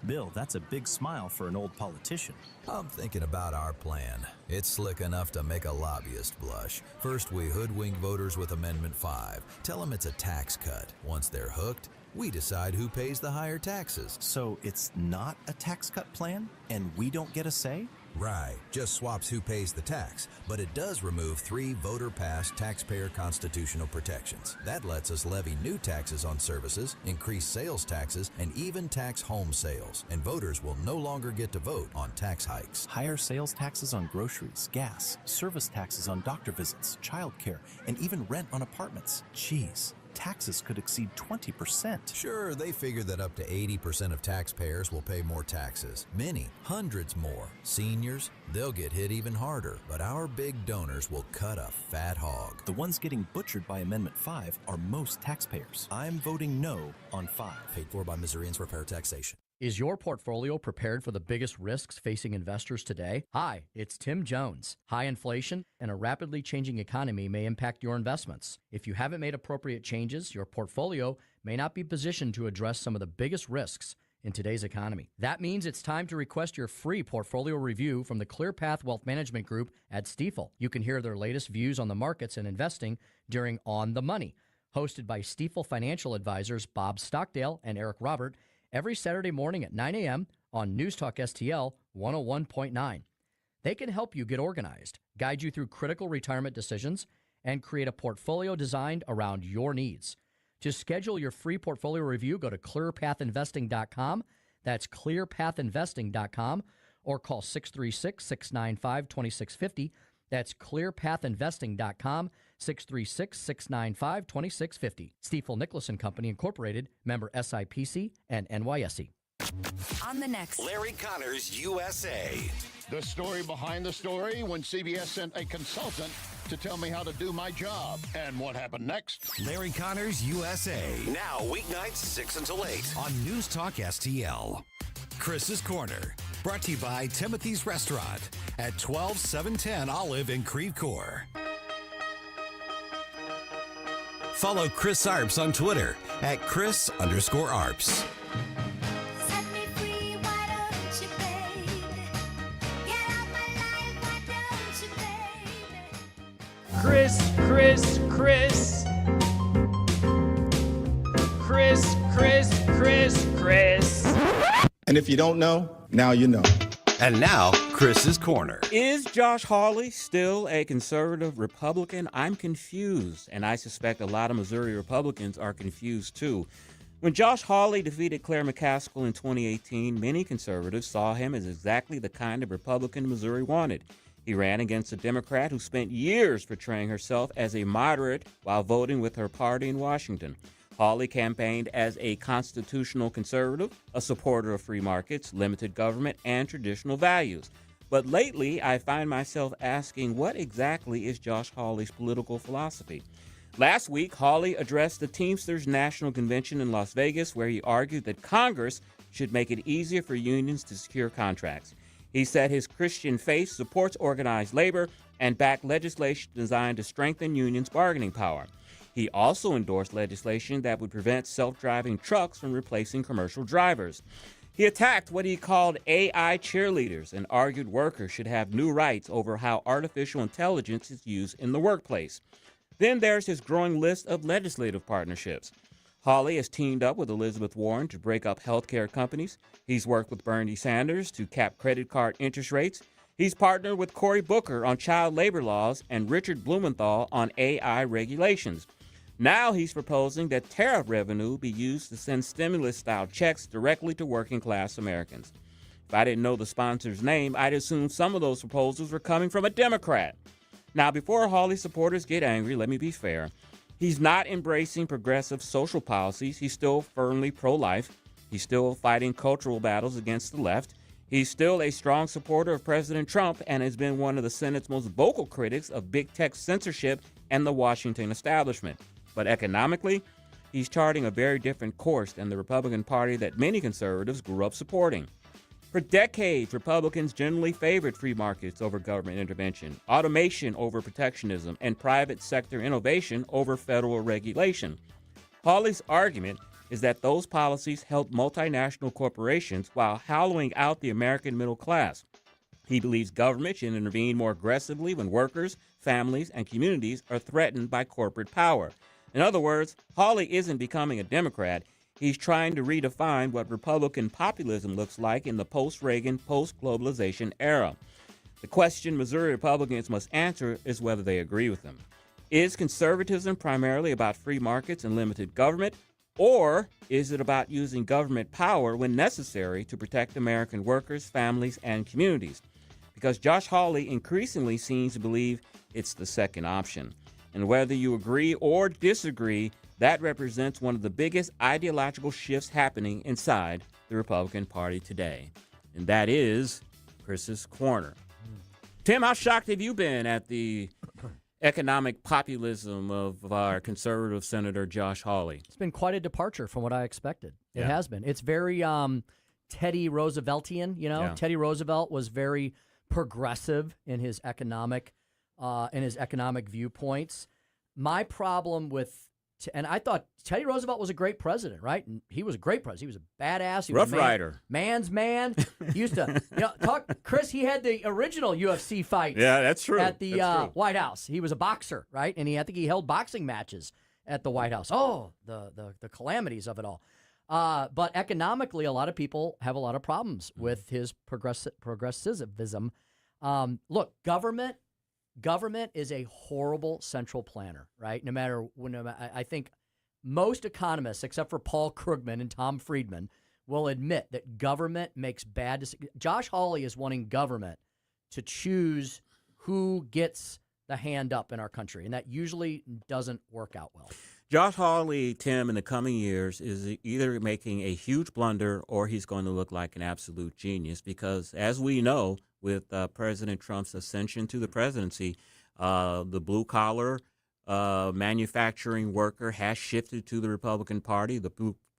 Bill, that's a big smile for an old politician. I'm thinking about our plan. It's slick enough to make a lobbyist blush. First, we hoodwink voters with Amendment 5. Tell them it's a tax cut. Once they're hooked, we decide who pays the higher taxes. So it's not a tax cut plan, and we don't get a say? Right, just swaps who pays the tax, but it does remove 3 voter-passed taxpayer constitutional protections. That lets us levy new taxes on services, increase sales taxes, and even tax home sales. And voters will no longer get to vote on tax hikes. Higher sales taxes on groceries, gas, service taxes on doctor visits, childcare, and even rent on apartments. Jeez. taxes could exceed 20%. Sure, they figure that up to 80% of taxpayers will pay more taxes. Many, hundreds more. Seniors, they'll get hit even harder. But our big donors will cut a fat hog. The ones getting butchered by Amendment 5 are most taxpayers. I'm voting no on 5. Paid for by Missourians for Fair Taxation. Is your portfolio prepared for the biggest risks facing investors today? Hi, it's Tim Jones. High inflation and a rapidly changing economy may impact your investments. If you haven't made appropriate changes, your portfolio may not be positioned to address some of the biggest risks in today's economy. That means it's time to request your free portfolio review from the ClearPath Wealth Management Group at Stifel. You can hear their latest views on the markets and investing during On the Money, hosted by Stifel financial advisors Bob Stockdale and Eric Robert, every Saturday morning at 9 a.m. on News Talk STL 101.9. They can help you get organized, guide you through critical retirement decisions, and create a portfolio designed around your needs. To schedule your free portfolio review, go to clearpathinvesting.com. That's clearpathinvesting.com, or call 636-695-2650. That's clearpathinvesting.com, 636-695-2650. Stifel Nicholas & Company, Incorporated, member SIPC and NYSE. On the next, Larry Connors, USA. The story behind the story when CBS sent a consultant to tell me how to do my job. And what happened next? Larry Connors, USA. Now, weeknights 6 until 8 on News Talk STL. Chris's Corner, brought to you by Timothy's Restaurant at 12710 Olive in Creve Coeur. Follow Chris Arps on Twitter at Chris_Arps. Chris. And if you don't know, now you know. And now, Chris's Corner. Is Josh Hawley still a conservative Republican? I'm confused, and I suspect a lot of Missouri Republicans are confused too. When Josh Hawley defeated Claire McCaskill in 2018, many conservatives saw him as exactly the kind of Republican Missouri wanted. He ran against a Democrat who spent years portraying herself as a moderate while voting with her party in Washington. Hawley campaigned as a constitutional conservative, a supporter of free markets, limited government, and traditional values. But lately, I find myself asking, what exactly is Josh Hawley's political philosophy? Last week, Hawley addressed the Teamsters National Convention in Las Vegas, where he argued that Congress should make it easier for unions to secure contracts. He said his Christian faith supports organized labor and backed legislation designed to strengthen unions' bargaining power. He also endorsed legislation that would prevent self-driving trucks from replacing commercial drivers. He attacked what he called AI cheerleaders and argued workers should have new rights over how artificial intelligence is used in the workplace. Then there's his growing list of legislative partnerships. Hawley has teamed up with Elizabeth Warren to break up healthcare companies. He's worked with Bernie Sanders to cap credit card interest rates. He's partnered with Cory Booker on child labor laws and Richard Blumenthal on AI regulations. Now he's proposing that tariff revenue be used to send stimulus-style checks directly to working-class Americans. If I didn't know the sponsor's name, I'd assume some of those proposals were coming from a Democrat. Now, before Hawley supporters get angry, let me be fair. He's not embracing progressive social policies. He's still firmly pro-life. He's still fighting cultural battles against the left. He's still a strong supporter of President Trump and has been one of the Senate's most vocal critics of big tech censorship and the Washington establishment. But economically, he's charting a very different course than the Republican Party that many conservatives grew up supporting. For decades, Republicans generally favored free markets over government intervention, automation over protectionism, and private sector innovation over federal regulation. Hawley's argument is that those policies help multinational corporations while hollowing out the American middle class. He believes government should intervene more aggressively when workers, families, and communities are threatened by corporate power. In other words, Hawley isn't becoming a Democrat. He's trying to redefine what Republican populism looks like in the post-Reagan, post-globalization era. The question Missouri Republicans must answer is whether they agree with him. Is conservatism primarily about free markets and limited government, or is it about using government power when necessary to protect American workers, families, and communities? Because Josh Hawley increasingly seems to believe it's the second option. And whether you agree or disagree, that represents one of the biggest ideological shifts happening inside the Republican Party today. And that is Chris's Corner. Tim, how shocked have you been at the economic populism of our conservative Senator Josh Hawley? It's been quite a departure from what I expected. It Yeah. has been. It's very Teddy Rooseveltian, you know? Yeah. Teddy Roosevelt was very progressive in his economic viewpoints. My problem with and I thought Teddy Roosevelt was a great president, right? And he was a great president. He was a badass. He was Rough Rider. Man's man. He used to, Chris, he had the original UFC fight. Yeah, that's true. At the That's true. White House. He was a boxer, right? And I think he held boxing matches at the White House. Oh, the calamities of it all. But economically, a lot of people have a lot of problems with his progressivism. Look, government is a horrible central planner, right? No matter I think most economists, except for Paul Krugman and Tom Friedman, will admit that government makes bad decisions. Josh Hawley is wanting government to choose who gets the hand up in our country, and that usually doesn't work out well. Josh Hawley, Tim, in the coming years is either making a huge blunder or he's going to look like an absolute genius because, as we know, with President Trump's ascension to the presidency, the blue-collar manufacturing worker has shifted to the Republican Party. The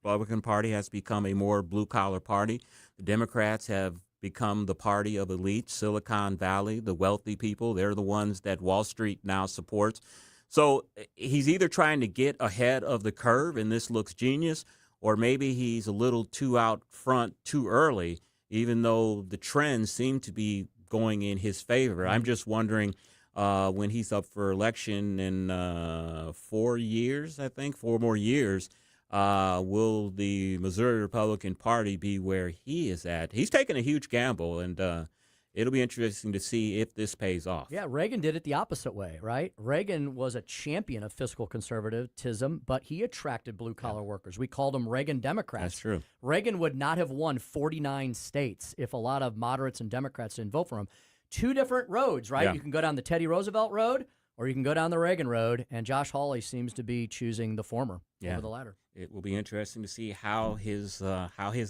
Republican Party has become a more blue-collar party. The Democrats have become the party of elite, Silicon Valley, the wealthy people. They're the ones that Wall Street now supports. So he's either trying to get ahead of the curve, and this looks genius, or maybe he's a little too out front too early, even though the trends seem to be going in his favor. I'm just wondering when he's up for election in 4 years, I think, 4 more years, will the Missouri Republican Party be where he is at? He's taking a huge gamble, and it'll be interesting to see if this pays off. Yeah, Reagan did it the opposite way, right? Reagan was a champion of fiscal conservatism, but he attracted blue-collar workers. We called them Reagan Democrats. That's true. Reagan would not have won 49 states if a lot of moderates and Democrats didn't vote for him. 2 different roads, right? Yeah. You can go down the Teddy Roosevelt road, or you can go down the Reagan road, and Josh Hawley seems to be choosing the former over the latter. It will be interesting to see how his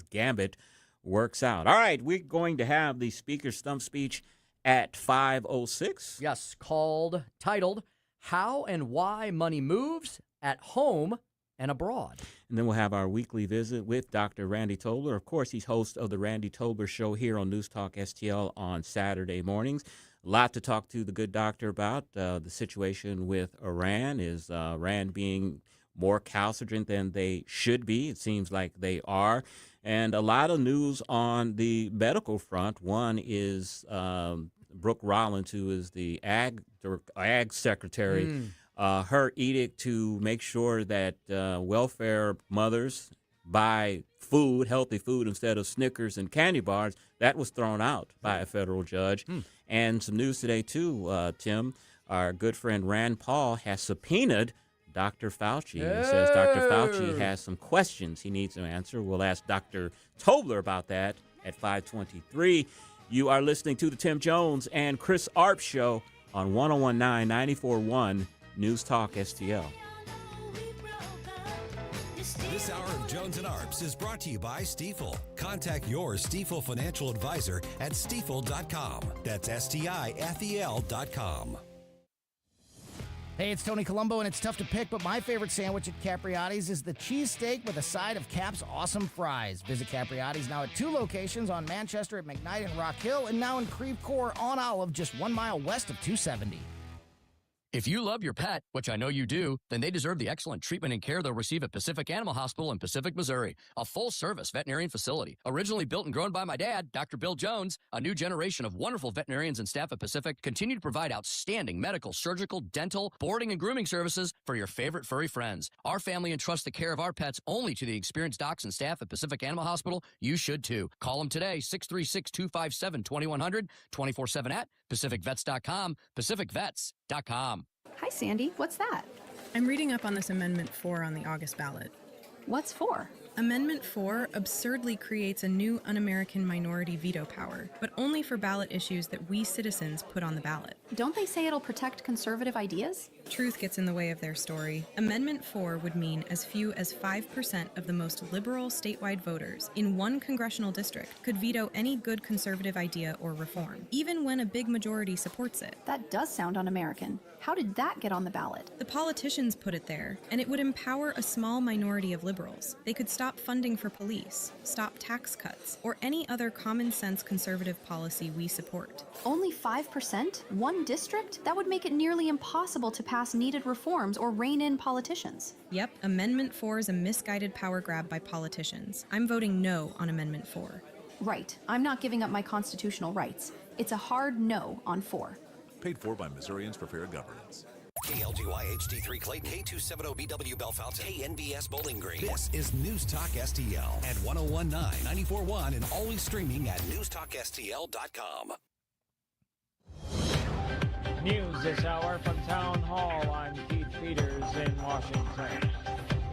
gambit works out. All right, we're going to have the Speaker Stump Speech at 5:06. Yes, titled, How and Why Money Moves at Home and Abroad. And then we'll have our weekly visit with Dr. Randy Tobler. Of course, he's host of the Randy Tobler Show here on News Talk STL on Saturday mornings. A lot to talk to the good doctor about. The situation with Iran. Is Iran being more recalcitrant than they should be? It seems like they are. And a lot of news on the medical front. One is Brooke Rollins, who is the ag secretary, her edict to make sure that welfare mothers buy food, healthy food, instead of Snickers and candy bars, that was thrown out by a federal judge. And some news today, too, Tim. Our good friend Rand Paul has subpoenaed Dr. Fauci. He says Dr. Fauci has some questions he needs to answer. We'll ask Dr. Tobler about that at 5:23. You are listening to the Tim Jones and Chris Arps Show on 101.9 94.1 News Talk STL. This hour of Jones and Arps is brought to you by Stifel. Contact your Stifel financial advisor at stifel.com. That's STIFEL.com. Hey, it's Tony Colombo, and it's tough to pick, but my favorite sandwich at Capriati's is the cheesesteak with a side of Cap's awesome fries. Visit Capriati's now at 2 locations on Manchester at McKnight and Rock Hill, and now in Creve Coeur on Olive, just 1 mile west of 270. If you love your pet, which I know you do, then they deserve the excellent treatment and care they'll receive at Pacific Animal Hospital in Pacific, Missouri, a full-service veterinarian facility. Originally built and grown by my dad, Dr. Bill Jones, a new generation of wonderful veterinarians and staff at Pacific continue to provide outstanding medical, surgical, dental, boarding, and grooming services for your favorite furry friends. Our family entrusts the care of our pets only to the experienced docs and staff at Pacific Animal Hospital. You should too. Call them today, 636-257-2100, 24/7 at PacificVets.com, PacificVets.com. Hi, Sandy. What's that? I'm reading up on this Amendment 4 on the August ballot. What's for? Amendment 4 absurdly creates a new un-American minority veto power, but only for ballot issues that we citizens put on the ballot. Don't they say it'll protect conservative ideas? Truth gets in the way of their story. Amendment 4 would mean as few as 5% of the most liberal statewide voters in one congressional district could veto any good conservative idea or reform, even when a big majority supports it. That does sound un-American. How did that get on the ballot? The politicians put it there, and it would empower a small minority of liberals. They could stop funding for police, stop tax cuts, or any other common sense conservative policy we support. Only 5%? One district? That would make it nearly impossible to pass needed reforms or rein in politicians. Yep, Amendment 4 is a misguided power grab by politicians. I'm voting no on Amendment 4. Right. I'm not giving up my constitutional rights. It's a hard no on 4. Paid for by Missourians for Fair Governance. KLGY HD3 Clayton, K270BW Bellefontaine, KNBS Bowling Green. This is News Talk STL at 1019, 94.1, and always streaming at newstalkstl.com. News this hour from Town Hall. I'm Keith Peters in Washington.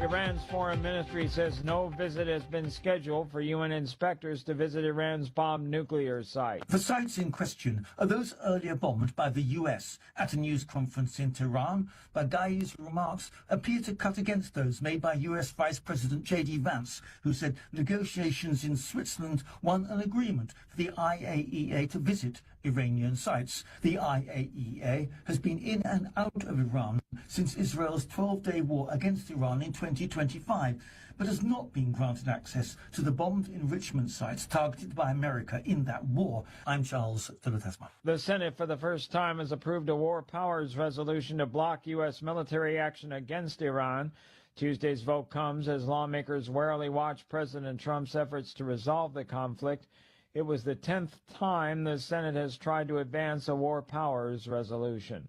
Iran's foreign ministry says no visit has been scheduled for UN inspectors to visit Iran's bombed nuclear site. The sites in question are those earlier bombed by the US. At a news conference in Tehran, Baghai's remarks appear to cut against those made by US Vice President J.D. Vance, who said negotiations in Switzerland won an agreement for the IAEA to visit Iranian sites. The IAEA has been in and out of Iran since Israel's 12-day war against Iran in 2025, but has not been granted access to the bombed enrichment sites targeted by America in that war. I'm Charles de la Tasman. The Senate, for the first time, has approved a war powers resolution to block U.S. military action against Iran. Tuesday's vote comes as lawmakers warily watch President Trump's efforts to resolve the conflict. It was the 10th time the Senate has tried to advance a war powers resolution.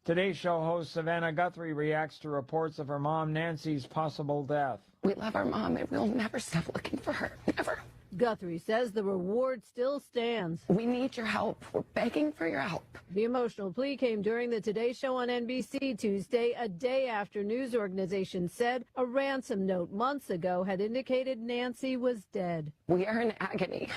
Today's show host Savannah Guthrie reacts to reports of her mom Nancy's possible death. We love our mom and we'll never stop looking for her. Never. Guthrie says the reward still stands. We need your help. We're begging for your help. The emotional plea came during the Today Show on NBC Tuesday, a day after news organizations said a ransom note months ago had indicated Nancy was dead. We are in agony.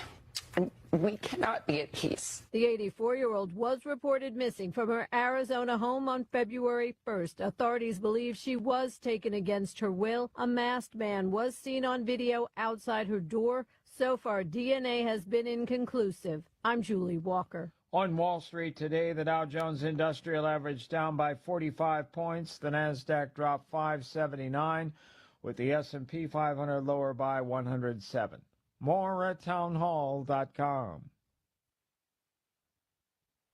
And we cannot be at peace. The 84-year-old was reported missing from her Arizona home on February 1st. Authorities believe she was taken against her will. A masked man was seen on video outside her door. So far, DNA has been inconclusive. I'm Julie Walker. On Wall Street today, the Dow Jones Industrial Average down by 45 points. The Nasdaq dropped 579, with the S&P 500 lower by 107. More at townhall.com.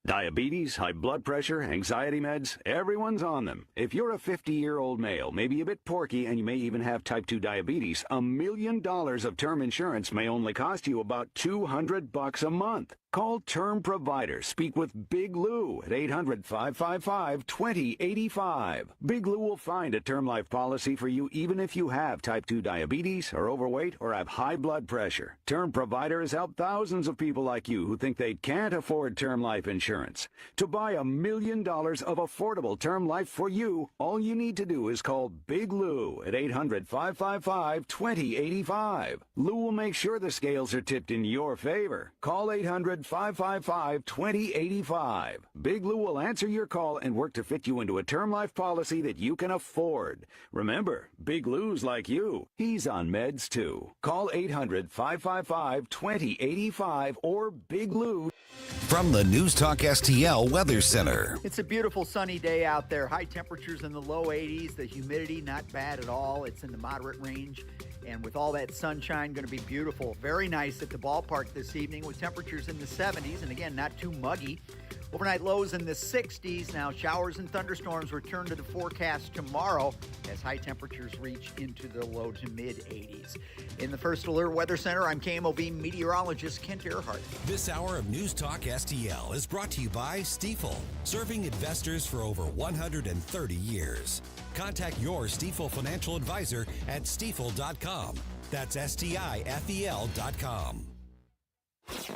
Diabetes, high blood pressure, anxiety meds, everyone's on them. If you're a 50-year-old male, maybe a bit porky, and you may even have type 2 diabetes, $1 million of term insurance may only cost you about $200 a month. Call Term Provider. Speak with Big Lou at 800-555-2085. Big Lou will find a term life policy for you even if you have type 2 diabetes, are overweight, or have high blood pressure. Term Provider has helped thousands of people like you who think they can't afford term life insurance. To buy $1 million of affordable term life for you, all you need to do is call Big Lou at 800-555-2085. Lou will make sure the scales are tipped in your favor. Call 800-555-2085. Big Lou will answer your call and work to fit you into a term life policy that you can afford. Remember, Big Lou's like you. He's on meds too. Call 800-555-2085 or Big Lou. From the News Talk STL Weather Center. It's a beautiful sunny day out there. High temperatures in the low 80s. The humidity not bad at all. It's in the moderate range. And with all that sunshine, going to be beautiful. Very nice at the ballpark this evening with temperatures in the 70s. And again, not too muggy. Overnight lows in the 60s. Now showers and thunderstorms return to the forecast tomorrow as high temperatures reach into the low to mid 80s. In the First Alert Weather Center, I'm KMOV meteorologist Kent Earhart. This hour of News Talk STL is brought to you by Stifel, serving investors for over 130 years. Contact your Stifel financial advisor at stifel.com. That's STIFEL.com.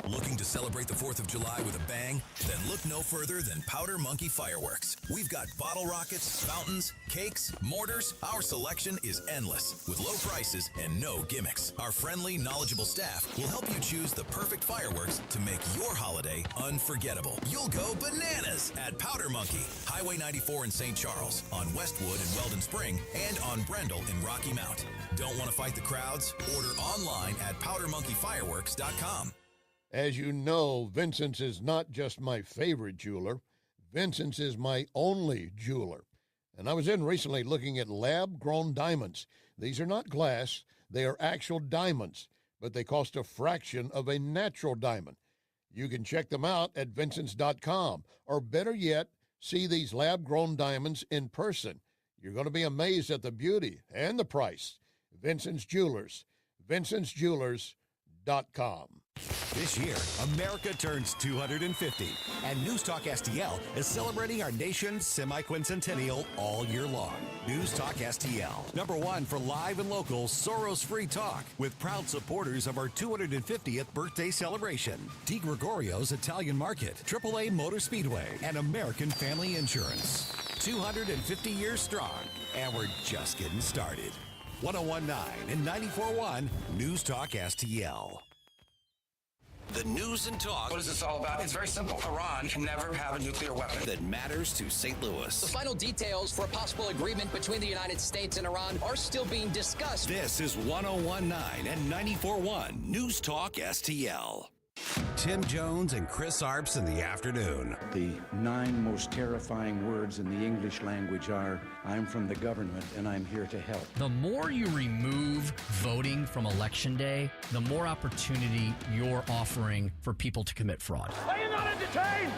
Looking to celebrate the 4th of July with a bang? Then look no further than Powder Monkey Fireworks. We've got bottle rockets, fountains, cakes, mortars. Our selection is endless, with low prices and no gimmicks. Our friendly, knowledgeable staff will help you choose the perfect fireworks to make your holiday unforgettable. You'll go bananas at Powder Monkey, Highway 94 in St. Charles, on Westwood in Weldon Spring, and on Brendel in Rocky Mount. Don't want to fight the crowds? Order online at powdermonkeyfireworks.com. As you know, Vincent's is not just my favorite jeweler. Vincent's is my only jeweler. And I was in recently looking at lab-grown diamonds. These are not glass. They are actual diamonds, but they cost a fraction of a natural diamond. You can check them out at vincents.com, or better yet, see these lab-grown diamonds in person. You're going to be amazed at the beauty and the price. Vincent's Jewelers, vincentsjewelers.com. This year, America turns 250, and News Talk STL is celebrating our nation's semi-quincentennial all year long. News Talk STL, #1 for live and local Soros-free talk, with proud supporters of our 250th birthday celebration. Di Gregorio's Italian Market, AAA Motor Speedway, and American Family Insurance. 250 years strong, and we're just getting started. 1019 and 94.1 News Talk STL. The news and talk. What is this all about? It's very simple. Iran can never have a nuclear weapon. That matters to St. Louis. The final details for a possible agreement between the United States and Iran are still being discussed. This is 1019 and 94.1 News Talk STL. Tim Jones and Chris Arps in the afternoon. The 9 most terrifying words in the English language are, I'm from the government and I'm here to help. The more you remove voting from Election Day, the more opportunity you're offering for people to commit fraud. Are you not entertained?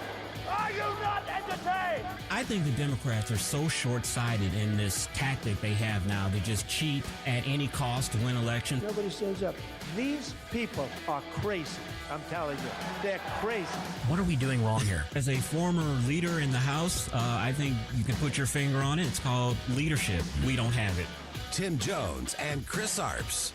Are you not entertained? I think the Democrats are so short-sighted in this tactic they have now to just cheat at any cost to win elections. Nobody shows up. These people are crazy. I'm telling you, they're crazy. What are we doing wrong here? As a former leader in the House, I think you can put your finger on it. It's called leadership. We don't have it. Tim Jones and Chris Arps.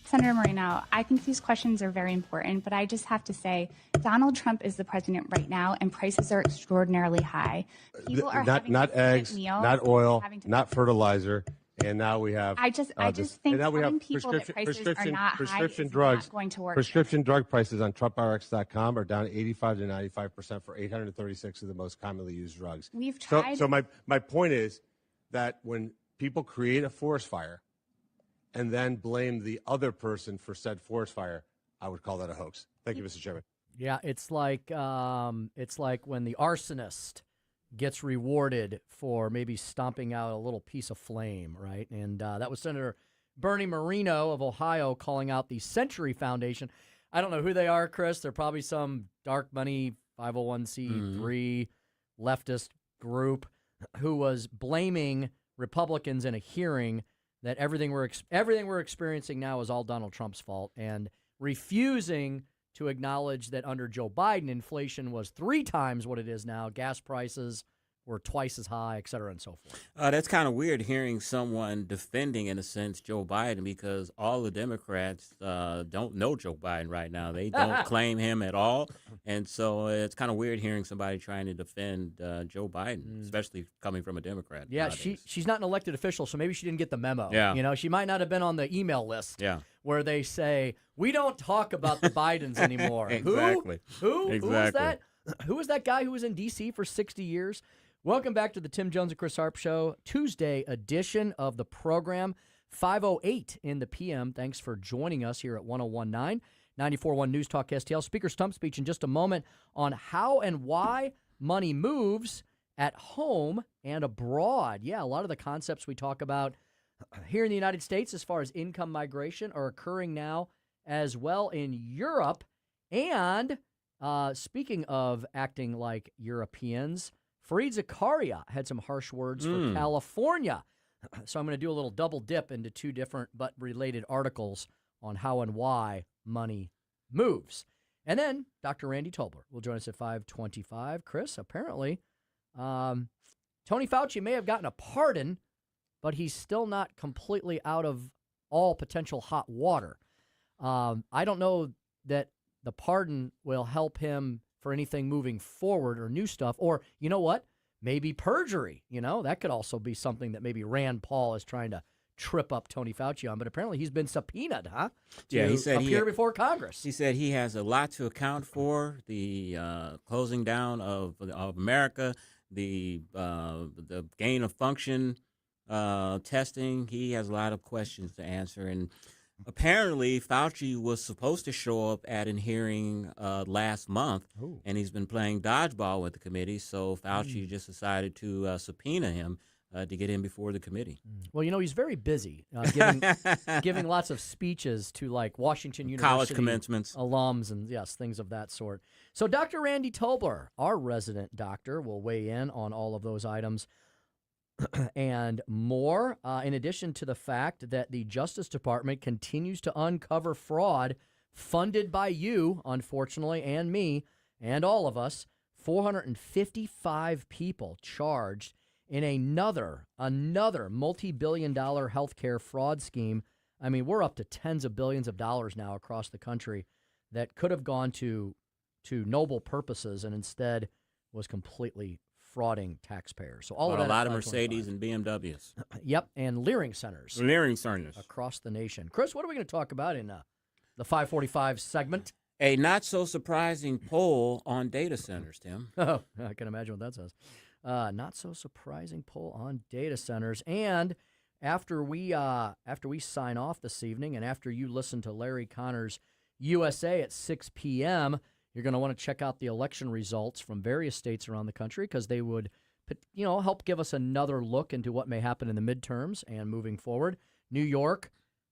Senator Moreno, I think these questions are very important, but I just have to say Donald Trump is the president right now, and prices are extraordinarily high. People are not eggs, not oil, not fertilizer, and now we have. I just think telling people that prices are not high is not going to work. Prescription drug prices on TrumpRx.com are down 85 to 95% for 836 of the most commonly used drugs. We've tried. So my point is that when people create a forest fire and then blame the other person for said forest fire, I would call that a hoax. Thank you, Mr. Chairman. Yeah, it's like when the arsonist gets rewarded for maybe stomping out a little piece of flame, right? And that was Senator Bernie Moreno of Ohio calling out the Century Foundation. I don't know who they are, Chris. They're probably some dark money 501c3 leftist group who was blaming Republicans in a hearing that everything we're experiencing now is all Donald Trump's fault, and refusing to acknowledge that under Joe Biden, inflation was 3 times what it is now. Gas prices were twice as high, et cetera, and so forth. That's kind of weird hearing someone defending, in a sense, Joe Biden, because all the Democrats don't know Joe Biden right now. They don't claim him at all. And so it's kind of weird hearing somebody trying to defend Joe Biden, especially coming from a Democrat. Yeah, she's not an elected official, so maybe she didn't get the memo. Yeah. You know, she might not have been on the email list. Yeah. Where they say, we don't talk about the Bidens anymore. Exactly. Who? Exactly. Who was that? Who was that guy who was in D.C. for 60 years? Welcome back to the Tim Jones and Chris Arp Show, Tuesday edition of the program, 5:08 in the p.m. Thanks for joining us here at 1019, 94.1 News Talk STL. Speaker Stump Speech in just a moment on how and why money moves at home and abroad. Yeah, a lot of the concepts we talk about here in the United States as far as income migration are occurring now as well in Europe. And speaking of acting like Europeans, Fareed Zakaria had some harsh words for California. So I'm going to do a little double dip into 2 different but related articles on how and why money moves. And then Dr. Randy Tobler will join us at 5:25. Chris, apparently, Tony Fauci may have gotten a pardon, but he's still not completely out of all potential hot water. I don't know that the pardon will help him for anything moving forward or new stuff. Or, you know what? Maybe perjury. That could also be something that maybe Rand Paul is trying to trip up Tony Fauci on. But apparently he's been subpoenaed, Yeah, he said appear before Congress. He said he has a lot to account for, the closing down of America, the gain of function testing. He has a lot of questions to answer. And apparently Fauci was supposed to show up at a hearing last month, and he's been playing dodgeball with the committee. So Fauci just decided to subpoena him to get him before the committee. Well, he's very busy giving lots of speeches to like Washington University college commencements, alums, and things of that sort. So Dr. Randy Tobler, our resident doctor, will weigh in on all of those items and more, in addition to the fact that the Justice Department continues to uncover fraud funded by you, unfortunately, and me, and all of us. 455 people charged in another multi-billion-dollar healthcare fraud scheme. I mean, we're up to tens of billions of dollars now across the country that could have gone to noble purposes and instead was completely frauding taxpayers. So all of that, a lot of Mercedes and BMWs. Yep, and Leering centers. Across the nation. Chris, what are we going to talk about in the 545 segment? A not-so-surprising poll on data centers, Tim. Oh, I can imagine what that says. Not-so-surprising poll on data centers. And after we sign off this evening and after you listen to Larry Connor's USA at 6 p.m., you're going to want to check out the election results from various states around the country because they would, help give us another look into what may happen in the midterms and moving forward. New York,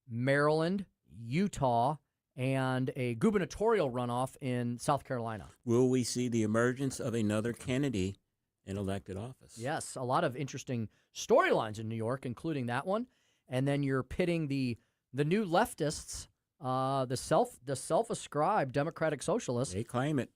Maryland, Utah, and a gubernatorial runoff in South Carolina. Will we see the emergence of another Kennedy in elected office? Yes, a lot of interesting storylines in New York, including that one. And then you're pitting the new leftists, the self-ascribed Democratic Socialists. They claim it.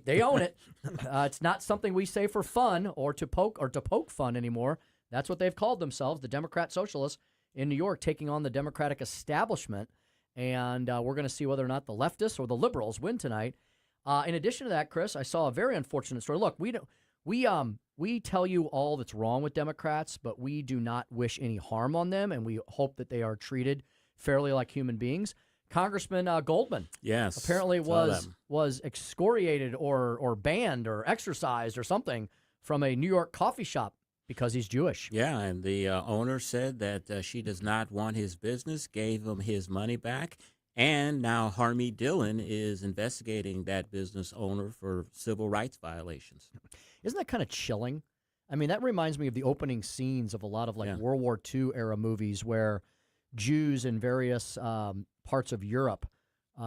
They own it. It's not something we say for fun or to poke fun anymore. That's what they've called themselves, the Democrat Socialists in New York, taking on the Democratic establishment. And we're going to see whether or not the leftists or the liberals win tonight. In addition to that, Chris, I saw a very unfortunate story. Look, we tell you all that's wrong with Democrats, but we do not wish any harm on them, and we hope that they are treated fairly like human beings. Congressman Goldman, yes, apparently was excoriated or banned or exorcised or something from a New York coffee shop because he's Jewish. Yeah, and the owner said that she does not want his business, gave him his money back, and now Harmy Dillon is investigating that business owner for civil rights violations. Isn't that kind of chilling? I mean, that reminds me of the opening scenes of a lot of World War II era movies where Jews in various parts of Europe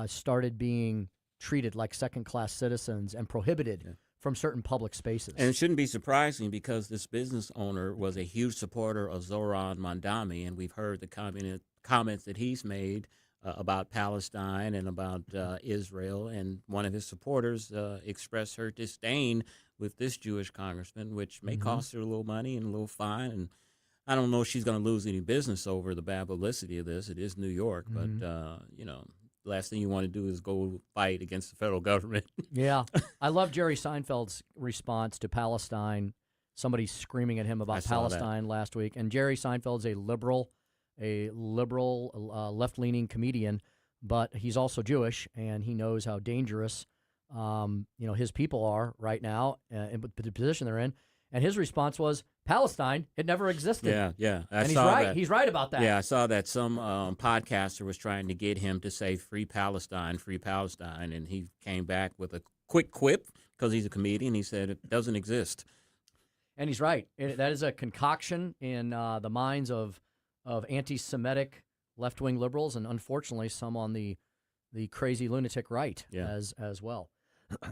started being treated like second-class citizens and prohibited from certain public spaces. And it shouldn't be surprising because this business owner was a huge supporter of Zoran Mandami, and we've heard the comments that he's made about Palestine and about Israel, and one of his supporters expressed her disdain with this Jewish congressman, which may cost her a little money and a little fine. And I don't know if she's going to lose any business over the bad publicity of this. It is New York, but, the last thing you want to do is go fight against the federal government. Yeah. I love Jerry Seinfeld's response to Palestine. Somebody screaming at him about Palestine last week. And Jerry Seinfeld's a liberal left-leaning comedian, but he's also Jewish, and he knows how dangerous his people are right now in the position they're in. And his response was, Palestine, it never existed. Yeah. And he's right. He's right about that. Yeah, I saw that some podcaster was trying to get him to say free Palestine, and he came back with a quick quip because he's a comedian. He said it doesn't exist. And he's right. That is a concoction in the minds of anti-Semitic left-wing liberals, and unfortunately some on the crazy lunatic right as well.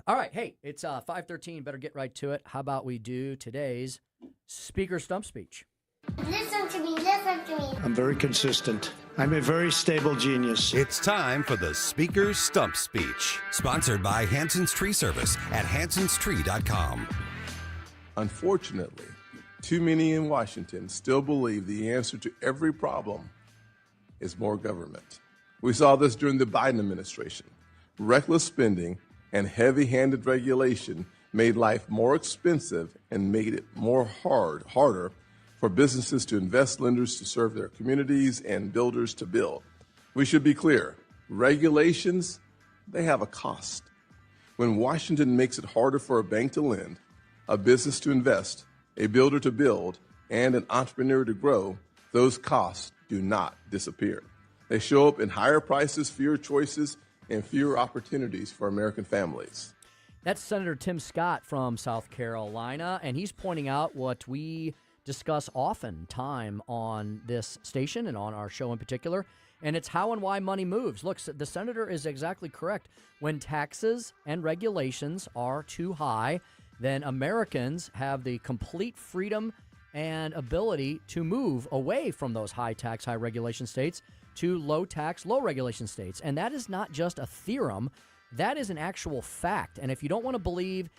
All right, hey, it's 5:13. Better get right to it. How about we do today's Speaker Stump Speech? Listen to me, listen to me. I'm very consistent. I'm a very stable genius. It's time for the Speaker's Stump Speech, sponsored by Hanson's Tree Service at hansonstree.com. Unfortunately, too many in Washington still believe the answer to every problem is more government. We saw this during the Biden administration. Reckless spending and heavy-handed regulation made life more expensive and made it harder for businesses to invest, lenders to serve their communities, and builders to build. We should be clear, regulations, they have a cost. When Washington makes it harder for a bank to lend, a business to invest, a builder to build, and an entrepreneur to grow, those costs do not disappear. They show up in higher prices, fewer choices, and fewer opportunities for American families. That's Senator Tim Scott from South Carolina, and he's pointing out what we discuss often time on this station and on our show in particular, and it's how and why money moves. Look, the senator is exactly correct. When taxes and regulations are too high, then Americans have the complete freedom and ability to move away from those high tax, high regulation states to low tax, low regulation states. And that is not just a theorem. That is an actual fact. And if you don't want to believe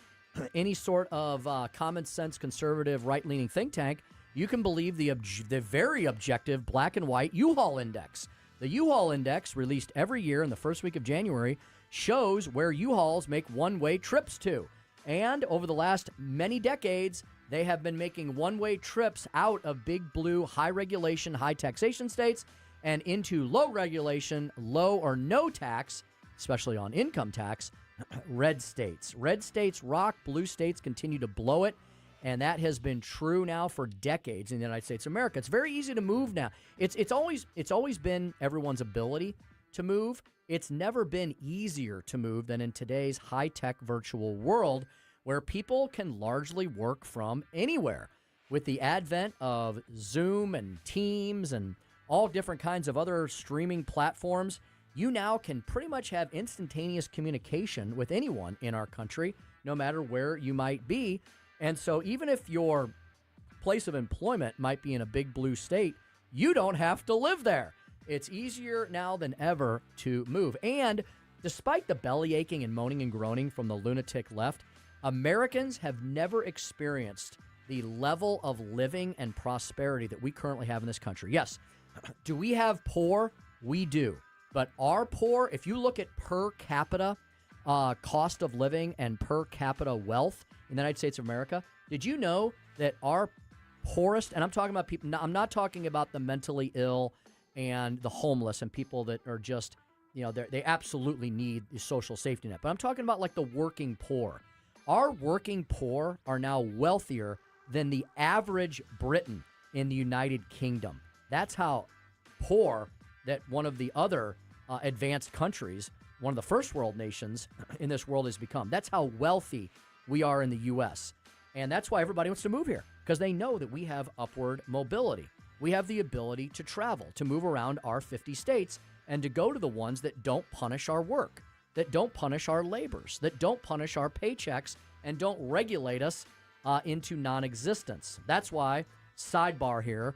any sort of common sense, conservative, right-leaning think tank, you can believe the very objective black and white U-Haul Index. The U-Haul Index, released every year in the first week of January, shows where U-Hauls make one-way trips to. And over the last many decades, they have been making one-way trips out of big blue, high regulation, high taxation states and into low regulation, low or no tax, especially on income tax, red states. Red states rock, blue states continue to blow it, and that has been true now for decades in the United States of America. It's very easy to move now. It's always been everyone's ability to move. It's never been easier to move than in today's high-tech virtual world where people can largely work from anywhere. With the advent of Zoom and Teams and all different kinds of other streaming platforms, you now can pretty much have instantaneous communication with anyone in our country, no matter where you might be. And so even if your place of employment might be in a big blue state, you don't have to live there. It's easier now than ever to move. And despite the belly aching and moaning and groaning from the lunatic left, Americans have never experienced the level of living and prosperity that we currently have in this country. Yes, do we have poor? We do. But our poor, if you look at per capita cost of living and per capita wealth in the United States of America, did you know that our poorest, and I'm talking about people, I'm not talking about the mentally ill and the homeless and people that are just, they absolutely need the social safety net. But I'm talking about like the working poor. Our working poor are now wealthier than the average Briton in the United Kingdom. That's how poor that one of the other advanced countries, one of the first world nations in this world has become. That's how wealthy we are in the U.S. And that's why everybody wants to move here, because they know that we have upward mobility. We have the ability to travel, to move around our 50 states, and to go to the ones that don't punish our work, that don't punish our labors, that don't punish our paychecks, and don't regulate us into non-existence. That's why, sidebar here,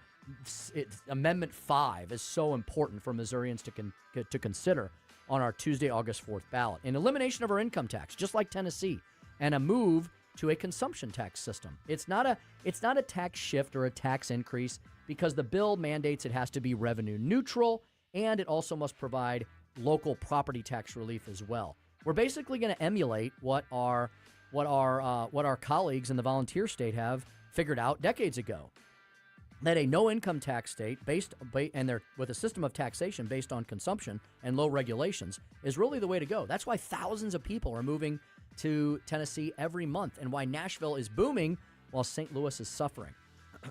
Amendment 5 is so important for Missourians to consider on our Tuesday, August 4th ballot. An elimination of our income tax, just like Tennessee, and a move to a consumption tax system. It's not a tax shift or a tax increase because the bill mandates it has to be revenue neutral, and it also must provide local property tax relief as well. We're basically going to emulate what our colleagues in the volunteer state have figured out decades ago. That a no-income tax state with a system of taxation based on consumption and low regulations is really the way to go. That's why thousands of people are moving to Tennessee every month, and why Nashville is booming while St. Louis is suffering.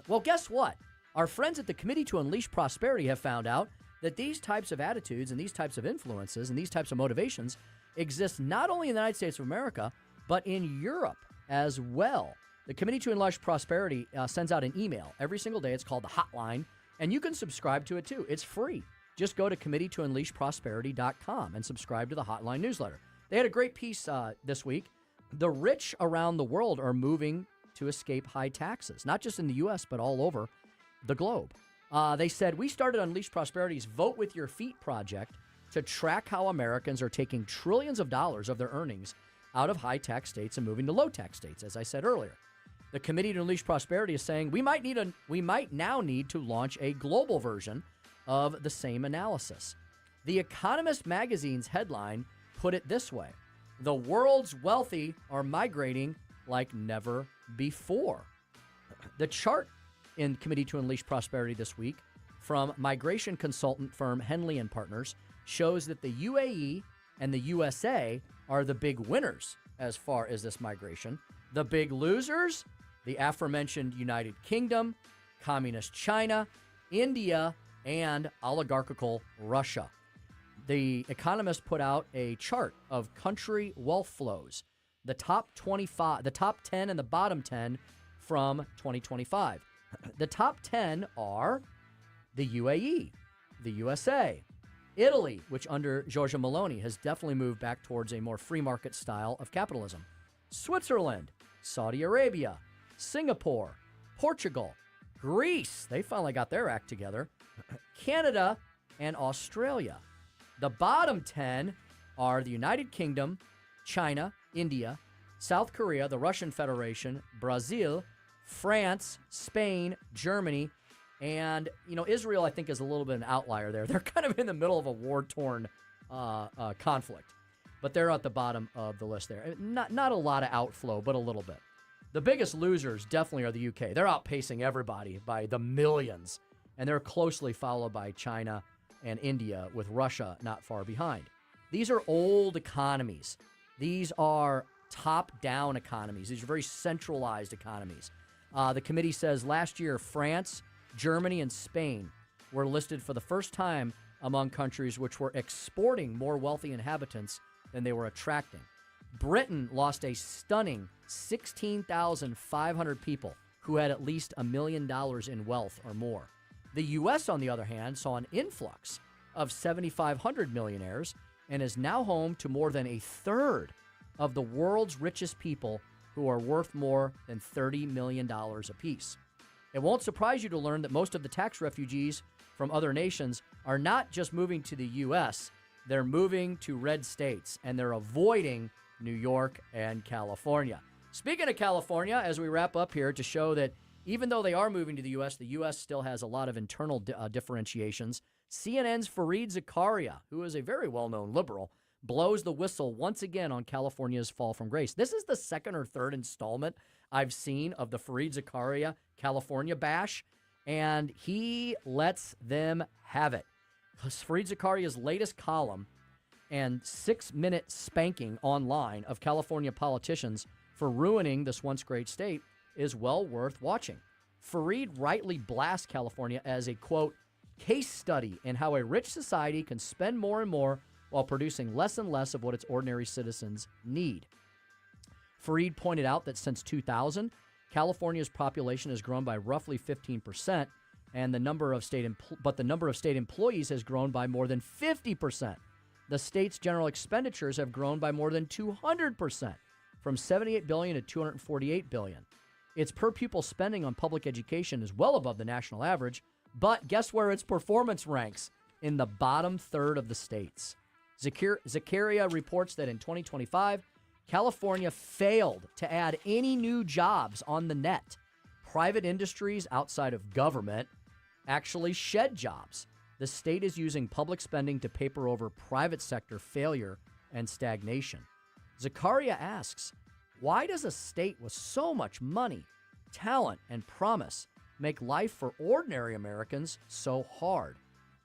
Well, guess what? Our friends at the Committee to Unleash Prosperity have found out that these types of attitudes and these types of influences and these types of motivations exist not only in the United States of America, but in Europe as well. The Committee to Unleash Prosperity sends out an email every single day. It's called the Hotline, and you can subscribe to it too. It's free. Just go to committeetounleashprosperity.com and subscribe to the Hotline newsletter. They had a great piece this week. The rich around the world are moving to escape high taxes, not just in the U.S., but all over the globe. They said, we started Unleash Prosperity's Vote With Your Feet project to track how Americans are taking trillions of dollars of their earnings out of high tax states and moving to low tax states, as I said earlier. The Committee to Unleash Prosperity is saying we might now need to launch a global version of the same analysis. The Economist magazine's headline put it this way: the world's wealthy are migrating like never before. The chart in Committee to Unleash Prosperity this week from migration consultant firm Henley & Partners shows that the UAE and the USA are the big winners as far as this migration. The big losers, the aforementioned United Kingdom, Communist China, India, and oligarchical Russia. The Economist put out a chart of country wealth flows, the top 25, the top 10 and the bottom 10 from 2025. The top 10 are the UAE, the USA, Italy, which under Giorgia Meloni has definitely moved back towards a more free market style of capitalism, Switzerland, Saudi Arabia, Singapore, Portugal, Greece, they finally got their act together, Canada, and Australia. The bottom 10 are the United Kingdom, China, India, South Korea, the Russian Federation, Brazil, France, Spain, Germany, and, Israel, I think, is a little bit an outlier there. They're kind of in the middle of a war-torn conflict, but they're at the bottom of the list there. Not a lot of outflow, but a little bit. The biggest losers definitely are the UK. They're outpacing everybody by the millions, and they're closely followed by China and India, with Russia not far behind. These are old economies. These are top-down economies. These are very centralized economies. The committee says last year, France, Germany, and Spain were listed for the first time among countries which were exporting more wealthy inhabitants than they were attracting. Britain lost a stunning 16,500 people who had at least $1 million in wealth or more. The U.S., on the other hand, saw an influx of 7,500 millionaires and is now home to more than a third of the world's richest people who are worth more than $30 million apiece. It won't surprise you to learn that most of the tax refugees from other nations are not just moving to the U.S., they're moving to red states, and they're avoiding New York and California. Speaking of California, as we wrap up here, to show that even though they are moving to the U.S. still has a lot of internal differentiations. CNN's Fareed Zakaria, who is a very well-known liberal, blows the whistle once again on California's fall from grace. This is the second or third installment I've seen of the Fareed Zakaria California bash, and he lets them have it. Fareed Zakaria's latest column and 6-minute spanking online of California politicians for ruining this once great state is well worth watching. Fareed rightly blasts California as a, quote, case study in how a rich society can spend more and more while producing less and less of what its ordinary citizens need. Fareed pointed out that since 2000, California's population has grown by roughly 15%, and the number of state employees has grown by more than 50%. The state's general expenditures have grown by more than 200%, from $78 billion to $248 billion. Its per-pupil spending on public education is well above the national average, but guess where its performance ranks? In the bottom third of the states. Zakaria reports that in 2025, California failed to add any new jobs on the net. Private industries outside of government actually shed jobs. The state is using public spending to paper over private sector failure and stagnation. Zakaria asks, why does a state with so much money, talent, and promise make life for ordinary Americans so hard?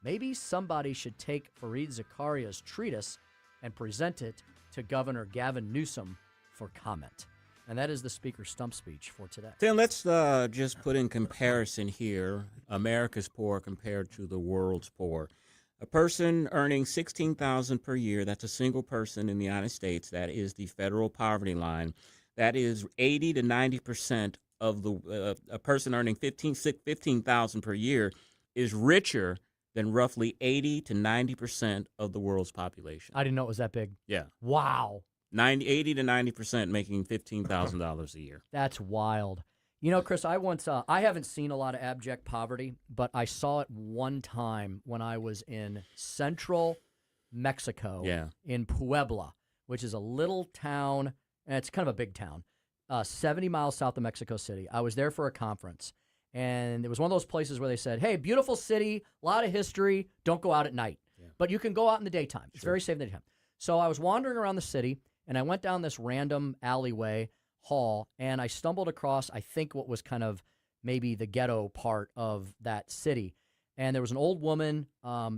Maybe somebody should take Fareed Zakaria's treatise and present it to Governor Gavin Newsom for comment. And that is the Speaker's stump speech for today. Then let's just put in comparison here America's poor compared to the world's poor. A person earning $16,000 per year, that's a single person in the United States, that is the federal poverty line. That is 80 to 90% of the a person earning $15,000 per year is richer than roughly 80 to 90% of the world's population. I didn't know it was that big. Yeah. Wow. 80 to 90% making $15,000 a year. That's wild. You know, Chris, I haven't seen a lot of abject poverty, but I saw it one time when I was in central Mexico, in Puebla, which is a little town, and it's kind of a big town, 70 miles south of Mexico City. I was there for a conference, and it was one of those places where they said, hey, beautiful city, a lot of history, don't go out at night. Yeah. But you can go out in the daytime. It's very safe in the daytime. So I was wandering around the city, and I went down this random alleyway hall, and I stumbled across, I think, what was kind of maybe the ghetto part of that city. And there was an old woman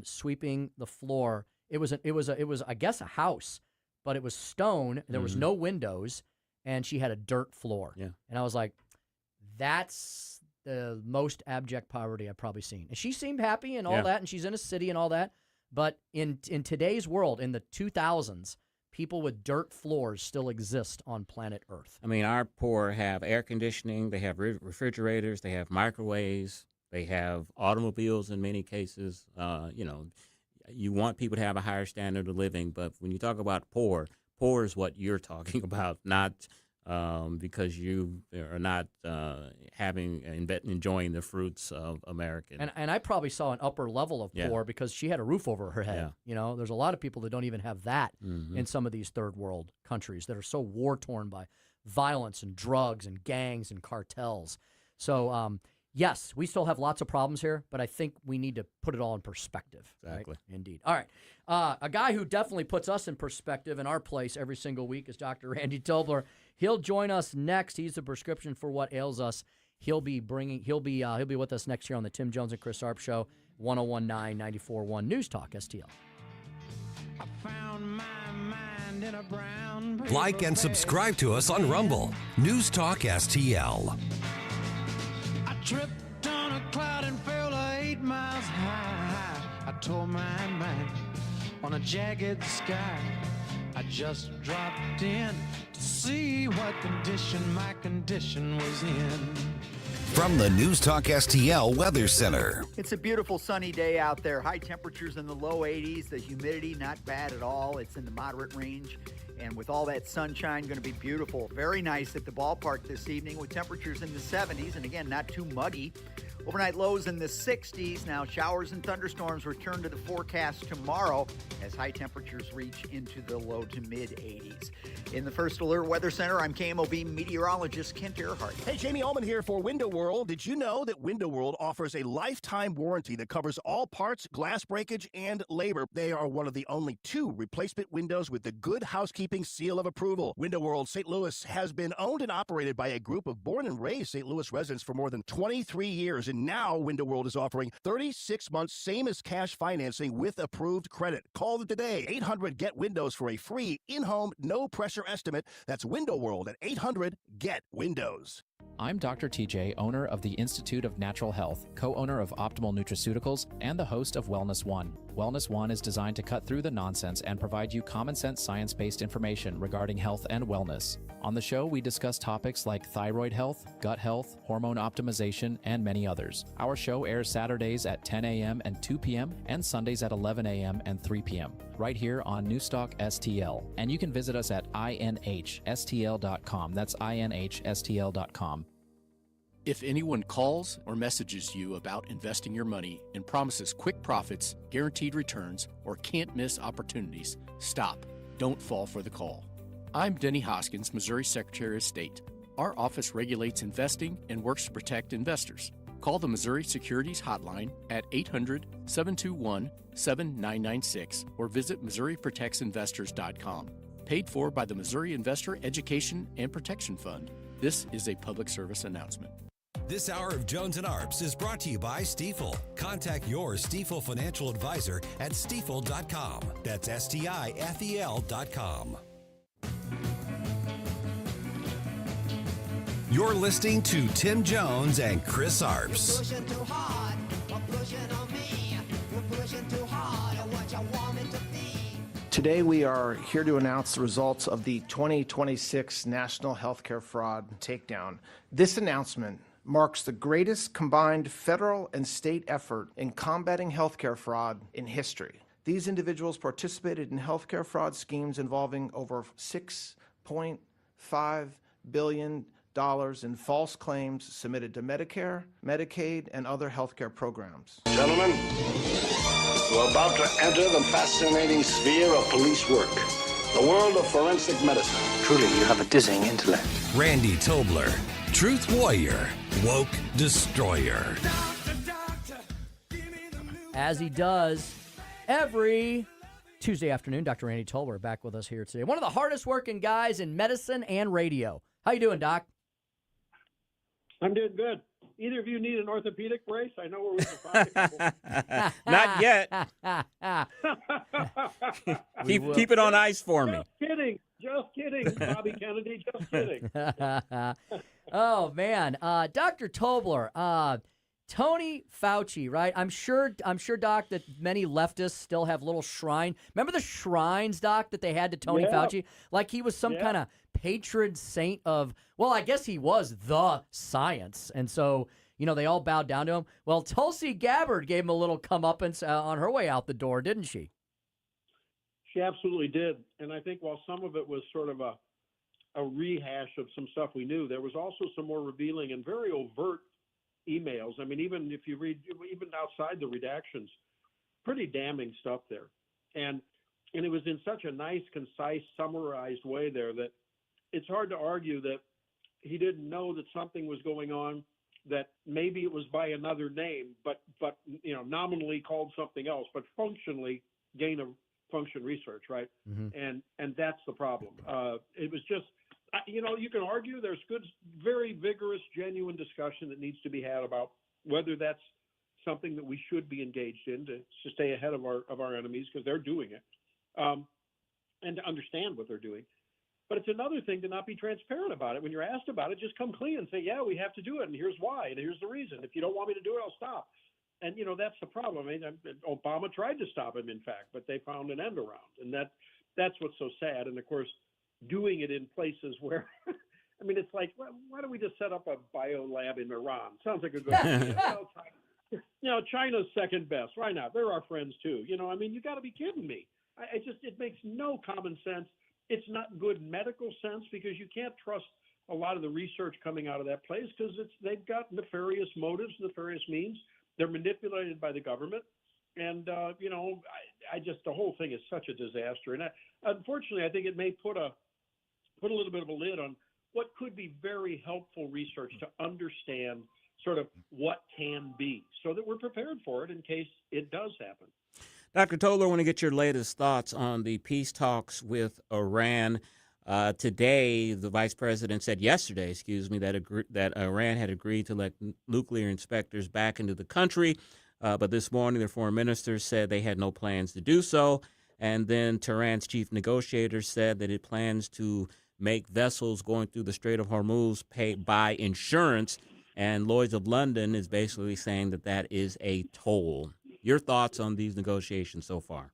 sweeping the floor. It was I guess a house, but it was stone. There was no windows, and she had a dirt floor. Yeah. And I was like, that's the most abject poverty I've probably seen. And she seemed happy and all that, and she's in a city and all that. But in today's world, in the 2000s, people with dirt floors still exist on planet Earth. I mean, our poor have air conditioning, they have refrigerators, they have microwaves, they have automobiles in many cases. You want people to have a higher standard of living, but when you talk about poor is what you're talking about, not because you are not enjoying the fruits of American. And I probably saw an upper level of poor because she had a roof over her head. Yeah. There's a lot of people that don't even have that in some of these third world countries that are so war-torn by violence and drugs and gangs and cartels. So, yes, we still have lots of problems here, but I think we need to put it all in perspective. Exactly. Right? Indeed. All right. A guy who definitely puts us in perspective in our place every single week is Dr. Randy Tobler. He'll join us next. He's the prescription for what ails us. He'll be with us next year on the Tim Jones and Chris Arps Show, 101.9, 94.1 News Talk STL. I found my mind in a brown Like and subscribe to us on Rumble. News Talk STL. I tripped on a cloud and fell 8 miles high. I tore my mind on a jagged sky. I just dropped in to see what condition my condition was in. From the News Talk STL Weather Center. It's a beautiful sunny day out there. High temperatures in the low 80s. The humidity not bad at all. It's in the moderate range. And with all that sunshine, going to be beautiful. Very nice at the ballpark this evening with temperatures in the 70s. And again, not too muggy. Overnight lows in the 60s. Now showers and thunderstorms return to the forecast tomorrow as high temperatures reach into the low to mid 80s. In the First Alert Weather Center, I'm KMOV meteorologist Kent Earhart. Hey, Jamie Ullman here for Window World. Did you know that Window World offers a lifetime warranty that covers all parts, glass breakage, and labor? They are one of the only 2 replacement windows with the Good Housekeeping seal of approval. Window World St. Louis has been owned and operated by a group of born and raised St. Louis residents for more than 23 years. And now Window World is offering 36 months same as cash financing with approved credit. Call them today. 800-GET-WINDOWS for a free in-home, no-pressure estimate. That's Window World at 800-GET-WINDOWS. I'm Dr. TJ, owner of the Institute of Natural Health, co-owner of Optimal Nutraceuticals, and the host of Wellness One. Wellness One is designed to cut through the nonsense and provide you common-sense, science-based information regarding health and wellness. On the show, we discuss topics like thyroid health, gut health, hormone optimization, and many others. Our show airs Saturdays at 10 a.m. and 2 p.m. and Sundays at 11 a.m. and 3 p.m. right here on Newstalk STL. And you can visit us at inhstl.com. That's inhstl.com. If anyone calls or messages you about investing your money and promises quick profits, guaranteed returns, or can't miss opportunities, stop. Don't fall for the call. I'm Denny Hoskins, Missouri Secretary of State. Our office regulates investing and works to protect investors. Call the Missouri Securities Hotline at 800-721-7996 or visit MissouriProtectsInvestors.com. Paid for by the Missouri Investor Education and Protection Fund. This is a public service announcement. This hour of Jones and Arps is brought to you by Stifel. Contact your Stifel financial advisor at stifel.com. That's STIFEL.com. You're listening to Tim Jones and Chris Arps. Today we are here to announce the results of the 2026 National Healthcare Fraud Takedown. This announcement marks the greatest combined federal and state effort in combating healthcare fraud in history. These individuals participated in healthcare fraud schemes involving over $6.5 billion in false claims submitted to Medicare, Medicaid, and other healthcare programs. Gentlemen, we're about to enter the fascinating sphere of police work. The world of forensic medicine. Truly, you have a dizzying intellect. Randy Tobler, Truth Warrior, Woke Destroyer. As he does every Tuesday afternoon, Dr. Randy Tobler back with us here today. One of the hardest working guys in medicine and radio. How you doing, Doc? I'm doing good. Either of you need an orthopedic brace? I know where we can find a couple. Not yet. keep it on ice for me. Just kidding, Bobby Kennedy. Just kidding. Oh man, Dr. Tobler, Tony Fauci, right? I'm sure, Doc, that many leftists still have little shrine. Remember the shrines, Doc, that they had to Tony Fauci? Like he was some kind of patron saint of, well, I guess he was the science. And so, they all bowed down to him. Well, Tulsi Gabbard gave him a little comeuppance on her way out the door, didn't she? She absolutely did. And I think while some of it was sort of a rehash of some stuff we knew, there was also some more revealing and very overt emails. I mean, even if you read, even outside the redactions, pretty damning stuff there. And it was in such a nice, concise, summarized way there that it's hard to argue that he didn't know that something was going on, that maybe it was by another name, but nominally called something else, but functionally gain of function research, right? Mm-hmm. And that's the problem. It was just, you can argue there's good, very vigorous, genuine discussion that needs to be had about whether that's something that we should be engaged in to stay ahead of our enemies, because they're doing it, and to understand what they're doing. But it's another thing to not be transparent about it. When you're asked about it, just come clean and say, yeah, we have to do it, and here's why, and here's the reason. If you don't want me to do it, I'll stop. And, that's the problem. I mean, Obama tried to stop him, in fact, but they found an end around. And that's what's so sad. And, of course, doing it in places where, I mean, it's like, why don't we just set up a bio lab in Iran? Sounds like a good idea. China's second best. Why not? They're our friends, too. I mean, you got to be kidding me. It makes no common sense. It's not good medical sense, because you can't trust a lot of the research coming out of that place, because they've got nefarious motives, nefarious means. They're manipulated by the government. And, the whole thing is such a disaster. And unfortunately, I think it may put a little bit of a lid on what could be very helpful research to understand sort of what can be, so that we're prepared for it in case it does happen. Dr. Tobler, I want to get your latest thoughts on the peace talks with Iran. Today, the vice president said yesterday, that Iran had agreed to let nuclear inspectors back into the country. But this morning, their foreign minister said they had no plans to do so. And then Tehran's chief negotiator said that it plans to make vessels going through the Strait of Hormuz buy insurance. And Lloyd's of London is basically saying that is a toll. Your thoughts on these negotiations so far?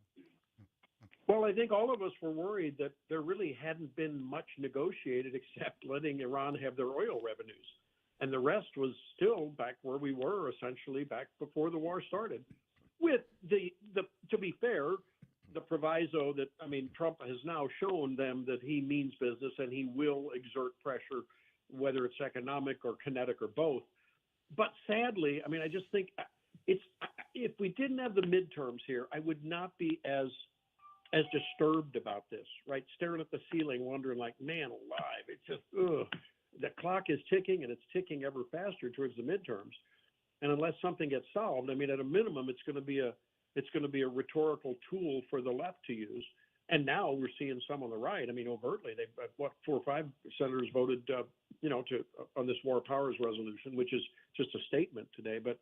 Well, I think all of us were worried that there really hadn't been much negotiated except letting Iran have their oil revenues. And the rest was still back where we were, essentially, back before the war started. With to be fair, the proviso that, Trump has now shown them that he means business and he will exert pressure, whether it's economic or kinetic or both. But sadly, I just think if we didn't have the midterms here, I would not be as disturbed about this, right? Staring at the ceiling, wondering like, man alive, it's just, the clock is ticking, and it's ticking ever faster towards the midterms. And unless something gets solved, at a minimum, it's going to be a rhetorical tool for the left to use. And now we're seeing some on the right. Overtly, they've 4 or 5 senators voted, on this war powers resolution, which is just a statement today. But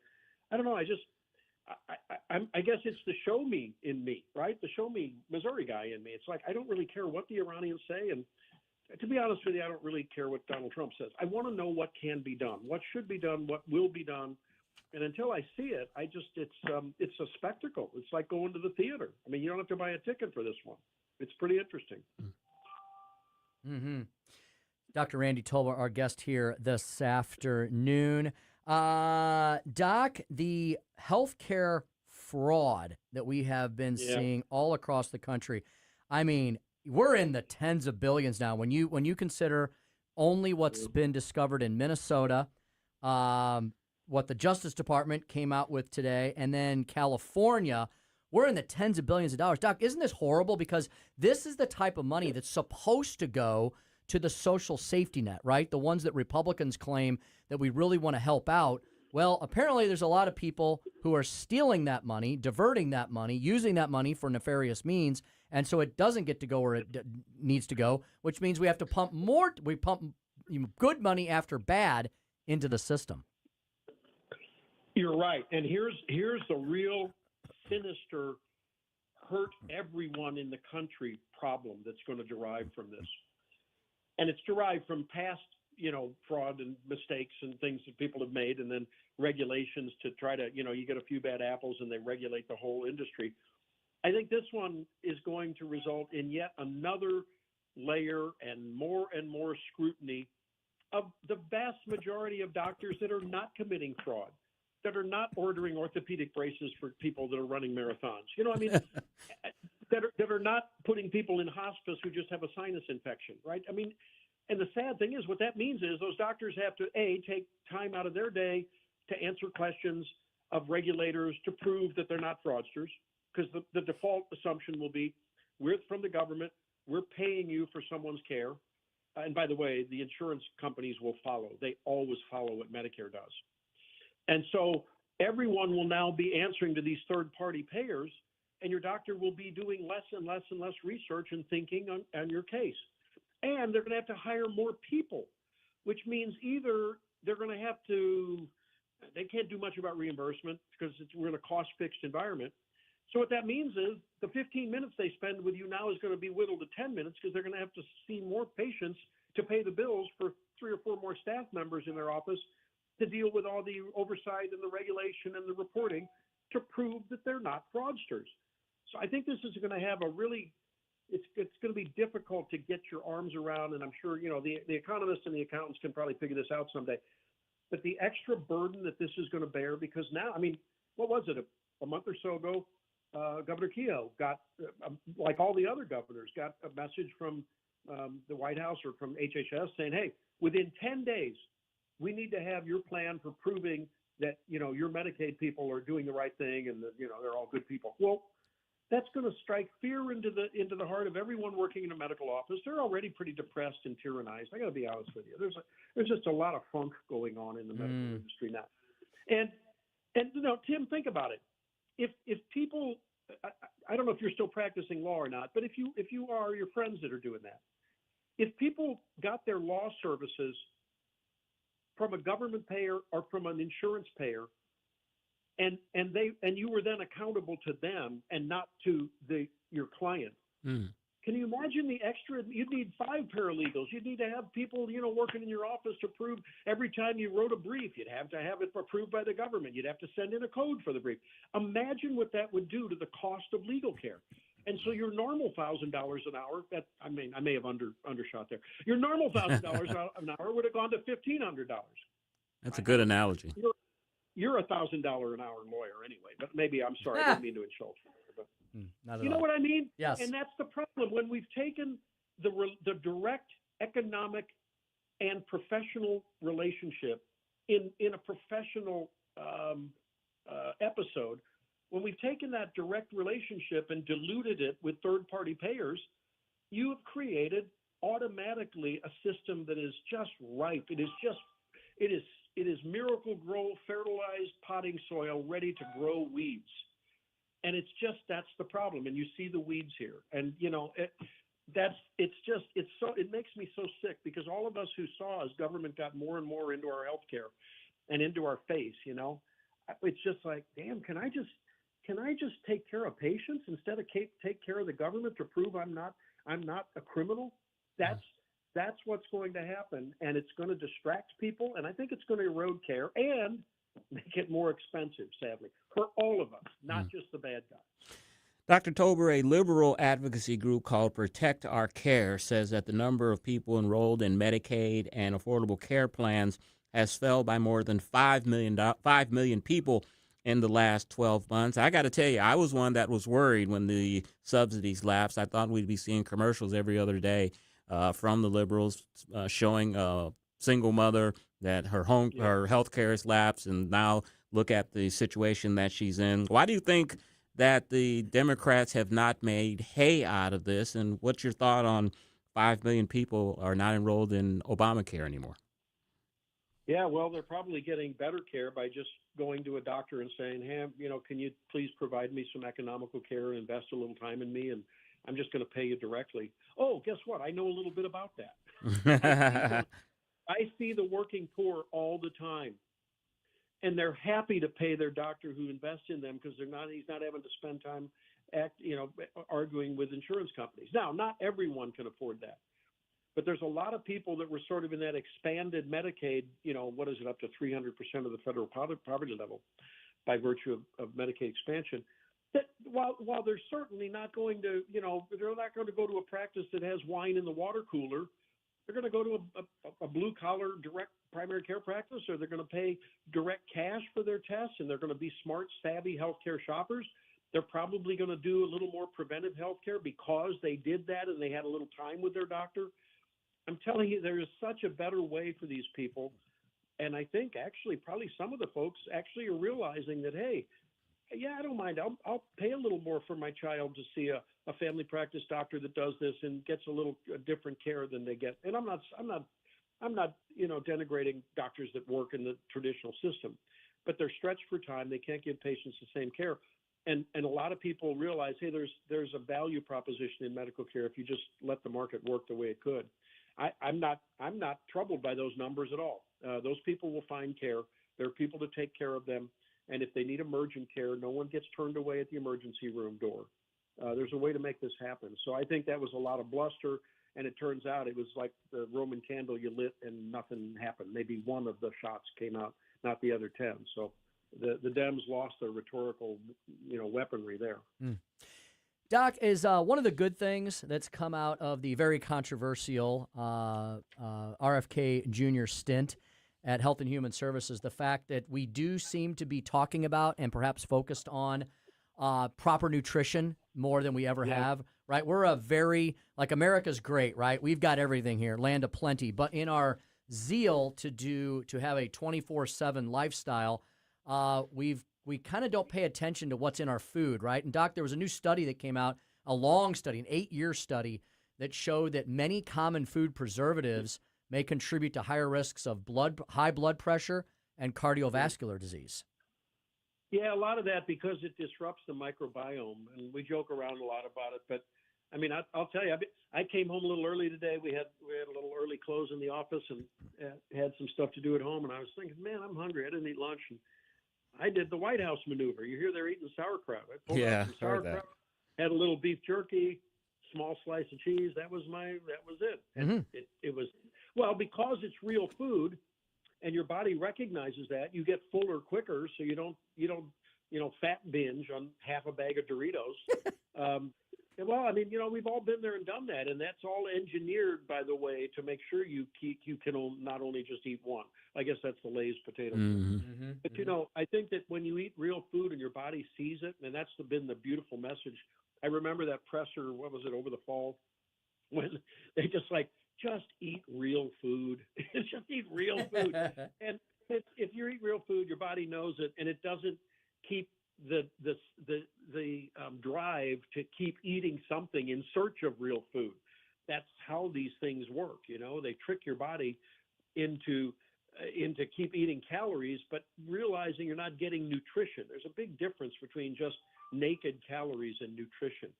I don't know. I guess it's the show me in me, right? The show me Missouri guy in me. It's like, I don't really care what the Iranians say. And to be honest with you, I don't really care what Donald Trump says. I want to know what can be done, what should be done, what will be done. And until I see it, it's a spectacle. It's like going to the theater. You don't have to buy a ticket for this one. It's pretty interesting. Mm-hmm. Dr. Randy Tobler, our guest here this afternoon. Doc, the healthcare fraud that we have been seeing all across the country, we're in the tens of billions now. When you consider only what's been discovered in Minnesota, what the Justice Department came out with today, and then California, We're in the tens of billions of dollars. Doc, isn't this horrible? Because this is the type of money that's supposed to go to the social safety net, right? The ones that Republicans claim that we really want to help out. Well, apparently there's a lot of people who are stealing that money, diverting that money, using that money for nefarious means, and so it doesn't get to go where it needs to go, which means we have to pump good money after bad into the system. You're right. And here's the real sinister, hurt everyone in the country problem that's going to derive from this. And it's derived from past, fraud and mistakes and things that people have made, and then regulations to try to, you get a few bad apples and they regulate the whole industry. I think this one is going to result in yet another layer and more scrutiny of the vast majority of doctors that are not committing fraud, that are not ordering orthopedic braces for people that are running marathons. That are not putting people in hospice who just have a sinus infection, right? And the sad thing is, what that means is those doctors have to, take time out of their day to answer questions of regulators to prove that they're not fraudsters, because the default assumption will be, we're from the government, we're paying you for someone's care. And by the way, the insurance companies will follow. They always follow what Medicare does. And so everyone will now be answering to these third-party payers, and your doctor will be doing less and less and less research and thinking on your case. And they're going to have to hire more people, which means either they're going to have to, they can't do much about reimbursement because we're in a cost-fixed environment. So what that means is the 15 minutes they spend with you now is going to be whittled to 10 minutes because they're going to have to see more patients to pay the bills for 3 or 4 more staff members in their office to deal with all the oversight and the regulation and the reporting to prove that they're not fraudsters. So I think this is going to have a really, it's going to be difficult to get your arms around, and I'm sure, the economists and the accountants can probably figure this out someday. But the extra burden that this is going to bear, because now, what was it, a month or so ago, Governor Keogh got, like all the other governors, got a message from the White House or from HHS saying, hey, within 10 days, we need to have your plan for proving that, your Medicaid people are doing the right thing and that, they're all good people. Well, that's going to strike fear into the heart of everyone working in a medical office. They're already pretty depressed and tyrannized. I got to be honest with you. There's just a lot of funk going on in the medical industry now. And Tim, think about it. If people, I don't know if you're still practicing law or not, but if you are, your friends that are doing that, if people got their law services from a government payer or from an insurance payer, and you were then accountable to them and not to your client. Can you imagine the extra? You'd need 5 paralegals. You'd need to have people, working in your office to prove every time you wrote a brief. You'd have to have it approved by the government. You'd have to send in a code for the brief. Imagine what that would do to the cost of legal care. And so your normal $1,000 an hour, I may have undershot there. Your normal $1,000 an hour would have gone to $1,500. That's a good analogy. You're a $1,000 an hour lawyer anyway, but maybe, I'm sorry, I didn't mean to insult you. But you know what I mean? Yes. And that's the problem. When we've taken the direct economic and professional relationship in a professional episode, when we've taken that direct relationship and diluted it with third-party payers, you have created automatically a system that is just ripe. It is miracle-grow, fertilized potting soil ready to grow weeds. And that's the problem. And you see the weeds here. And, it makes me so sick because all of us who saw as government got more and more into our healthcare and into our face, it's just like, damn, can I just take care of patients instead of take care of the government to prove I'm not a criminal? That's what's going to happen, and it's going to distract people, and I think it's going to erode care and make it more expensive, sadly, for all of us, not just the bad guys. Dr. Tobler, a liberal advocacy group called Protect Our Care, says that the number of people enrolled in Medicaid and affordable care plans has fell by more than 5 million people in the last 12 months. I got to tell you, I was one that was worried when the subsidies lapsed. I thought we'd be seeing commercials every other day from the liberals showing a single mother that her health care has lapsed, and now look at the situation that she's in. Why do you think that the Democrats have not made hay out of this. And what's your thought on 5 million people are not enrolled in Obamacare anymore? Yeah, well, they're probably getting better care by just going to a doctor and saying, hey, can you please provide me some economical care and invest a little time in me, and I'm just going to pay you directly. Oh, guess what? I know a little bit about that. I see the working poor all the time, and they're happy to pay their doctor who invests in them because he's not having to spend time arguing with insurance companies. Now, not everyone can afford that. But there's a lot of people that were sort of in that expanded Medicaid, what is it, up to 300% of the federal poverty level by virtue of Medicaid expansion, that while they're certainly not going to, they're not going to go to a practice that has wine in the water cooler. They're going to go to a blue-collar direct primary care practice, or they're going to pay direct cash for their tests, and they're going to be smart, savvy healthcare shoppers. They're probably going to do a little more preventive healthcare because they did that and they had a little time with their doctor. I'm telling you, there is such a better way for these people. And I think actually probably some of the folks actually are realizing that, hey, yeah, I don't mind. I'll pay a little more for my child to see a family practice doctor that does this and gets a different care than they get. And I'm not denigrating doctors that work in the traditional system, but they're stretched for time. They can't give patients the same care. And a lot of people realize, hey, there's a value proposition in medical care if you just let the market work the way it could. I'm not troubled by those numbers at all. Those people will find care. There are people to take care of them. And if they need emergent care, no one gets turned away at the emergency room door. There's a way to make this happen. So I think that was a lot of bluster. And it turns out it was like the Roman candle you lit and nothing happened. Maybe one of the shots came out, not the other 10. So the Dems lost their rhetorical, weaponry there. Doc, is one of the good things that's come out of the very controversial RFK Jr. stint at Health and Human Services the fact that we do seem to be talking about and perhaps focused on proper nutrition more than we ever have, right? We're America's great, right? We've got everything here, land of plenty. But in our zeal to have a 24/7 lifestyle, we kind of don't pay attention to what's in our food, right? And Doc, there was a new study that came out, a long study, an 8-year study that showed that many common food preservatives may contribute to higher risks of high blood pressure and cardiovascular disease. Yeah, a lot of that because it disrupts the microbiome, and we joke around a lot about it. But I mean, I'll tell you, I came home a little early today. We had a little early close in the office and had some stuff to do at home, and I was thinking, man, I'm hungry. I didn't eat lunch, and I did the White House maneuver. You hear they're eating sauerkraut. I pulled out some sauerkraut, had a little beef jerky, small slice of cheese. That was it. And it was, well, because it's real food and your body recognizes that, you get fuller quicker, so you don't fat binge on half a bag of Doritos. Well, I mean, we've all been there and done that, and that's all engineered, by the way, to make sure you can not only just eat one. I guess that's the Lay's potato chip. But I think that when you eat real food and your body sees it, and that's been the beautiful message. I remember that presser, what was it, over the fall, when they just eat real food. Just eat real food. And if you eat real food, your body knows it, and it doesn't keep the drive to keep eating something in search of real food. That's how these things work. They trick your body into keep eating calories, but realizing you're not getting nutrition. There's a big difference between just naked calories and nutrition.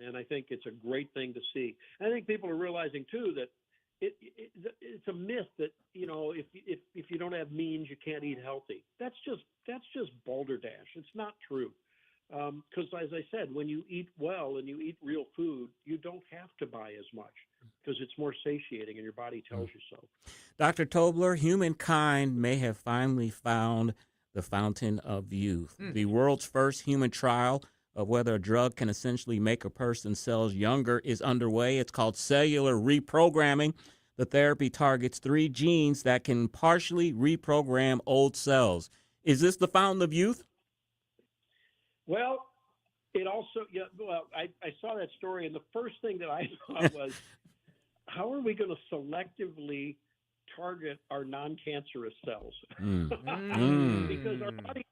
And I think it's a great thing to see. And I think people are realizing too that it's a myth that if you don't have means you can't eat healthy. That's just balderdash. It's not true, because as I said, when you eat well and you eat real food, you don't have to buy as much because it's more satiating and your body tells you so. Dr. Tobler, humankind may have finally found the fountain of youth. The world's first human trial of whether a drug can essentially make a person's cells younger is underway. It's called cellular reprogramming. The therapy targets 3 genes that can partially reprogram old cells. Is this the fountain of youth? Well, it also, I saw that story, and the first thing that I thought was, how are we going to selectively target our non-cancerous cells. Mm. Because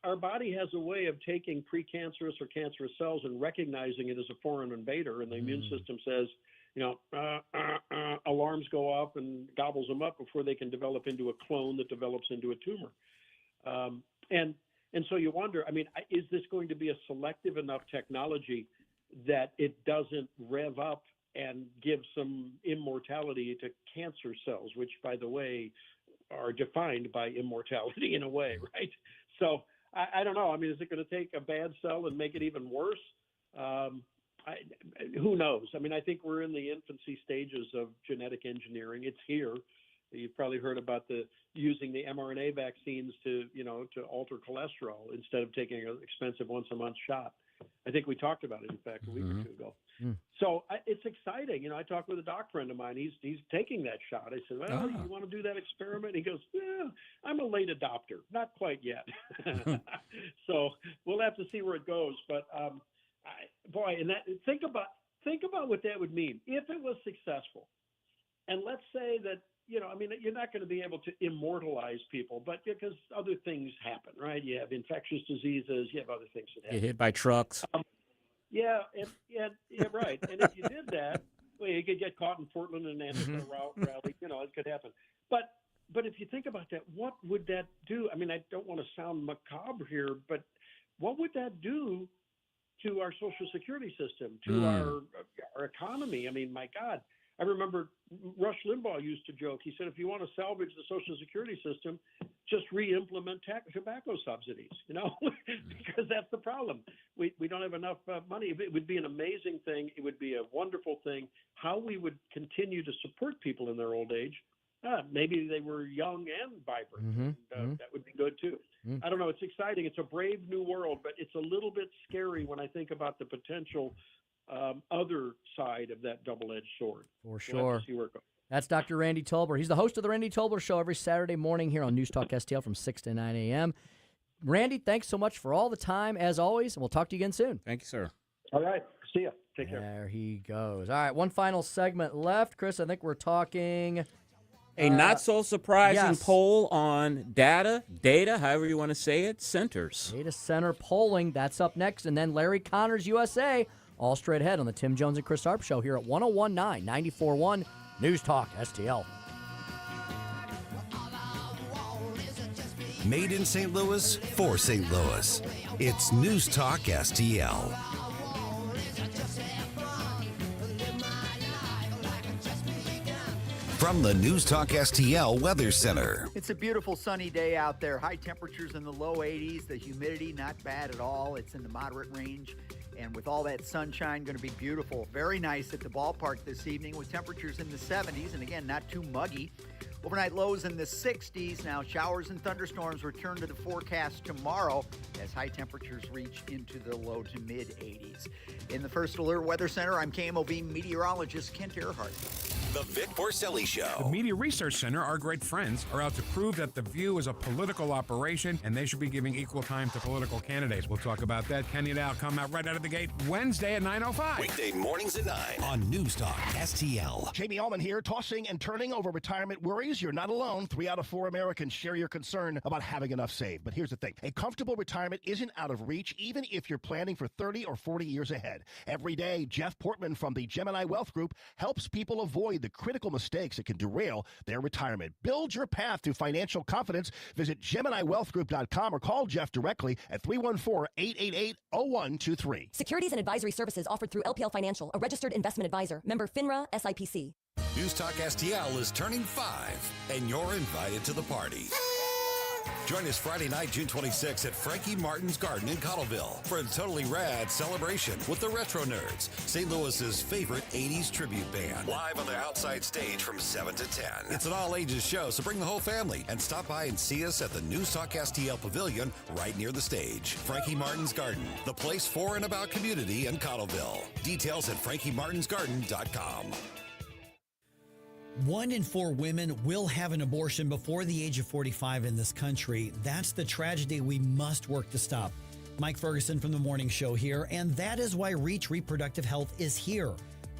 our body has a way of taking precancerous or cancerous cells and recognizing it as a foreign invader, and the immune system says, alarms go up and gobbles them up before they can develop into a clone that develops into a tumor. And so you wonder, is this going to be a selective enough technology that it doesn't rev up and give some immortality to cancer cells, which, by the way, are defined by immortality in a way, right? So I don't know. Is it going to take a bad cell and make it even worse? Who knows? I think we're in the infancy stages of genetic engineering. It's here. You've probably heard about using the mRNA vaccines to alter cholesterol instead of taking an expensive once-a-month shot. I think we talked about it, in fact, a week or two ago. So it's exciting. I talked with a doc friend of mine. He's taking that shot. I said, well, you want to do that experiment? He goes, yeah, I'm a late adopter. Not quite yet. So we'll have to see where it goes. But think about what that would mean if it was successful. And let's say that, you're not going to be able to immortalize people, but because other things happen, right? You have infectious diseases, you have other things that happen. Get hit by trucks. Yeah, right. And if you did that, well, you could get caught in Portland and Antifa rally. It could happen. But if you think about that, what would that do? I don't want to sound macabre here, but what would that do to our Social Security system, to our economy? My God. I remember Rush Limbaugh used to joke. He said, if you want to salvage the Social Security system, just re-implement tobacco subsidies, because that's the problem. We don't have enough money. It would be an amazing thing. It would be a wonderful thing. How we would continue to support people in their old age. Maybe they were young and vibrant. That would be good, too. I don't know. It's exciting. It's a brave new world, but it's a little bit scary when I think about the potential other side of that double-edged sword. For sure. We'll have to see where it goes. That's Dr. Randy Tobler. He's the host of the Randy Tobler Show every Saturday morning here on News Talk STL from 6 to 9 a.m. Randy, thanks so much for all the time, as always, and we'll talk to you again soon. Thank you, sir. All right. See ya. Take care. There he goes. All right, one final segment left. Chris, I think we're talking... A not-so-surprising poll on data, however you want to say it, centers. Data center polling, that's up next. And then Larry Connors USA, all straight ahead on the Tim Jones and Chris Arps Show here at 101.9, 94.1 News Talk STL. Made in St. Louis for St. Louis. It's News Talk STL. From the News Talk STL Weather Center. It's a beautiful sunny day out there. High temperatures in the low 80s. The humidity not bad at all. It's in the moderate range. And with all that sunshine, going to be beautiful. Very nice at the ballpark this evening with temperatures in the 70s. And again, not too muggy. Overnight lows in the 60s. Now showers and thunderstorms return to the forecast tomorrow as high temperatures reach into the low to mid 80s. In the First Alert Weather Center, I'm KMOV meteorologist Kent Earhart. The Vic Porcelli Show. The Media Research Center, our great friends, are out to prove that The View is a political operation and they should be giving equal time to political candidates. We'll talk about that. Kenny and Al come out right out of the gate Wednesday at 9:05. Weekday mornings at 9 on News Talk STL. Jamie Allman here, tossing and turning over retirement worries. You're not alone. 3 out of 4 Americans share your concern about having enough saved. But here's the thing. A comfortable retirement isn't out of reach, even if you're planning for 30 or 40 years ahead. Every day, Jeff Portman from the Gemini Wealth Group helps people avoid the critical mistakes that can derail their retirement. Build your path to financial confidence. Visit GeminiWealthGroup.com or call Jeff directly at 314-888-0123. Securities and advisory services offered through LPL Financial, a registered investment advisor. Member FINRA SIPC. News Talk STL is turning 5, and you're invited to the party. Join us Friday night, June 26th at Frankie Martin's Garden in Cottleville for a totally rad celebration with the Retro Nerds, St. Louis's favorite 80s tribute band. Live on the outside stage from 7 to 10. It's an all-ages show, so bring the whole family and stop by and see us at the News Talk STL Pavilion right near the stage. Frankie Martin's Garden, the place for and about community in Cottleville. Details at frankiemartinsgarden.com. 1 in 4 women will have an abortion before the age of 45 in this country. That's the tragedy we must work to stop. Mike Ferguson from The Morning Show here, and that is why Reach Reproductive Health is here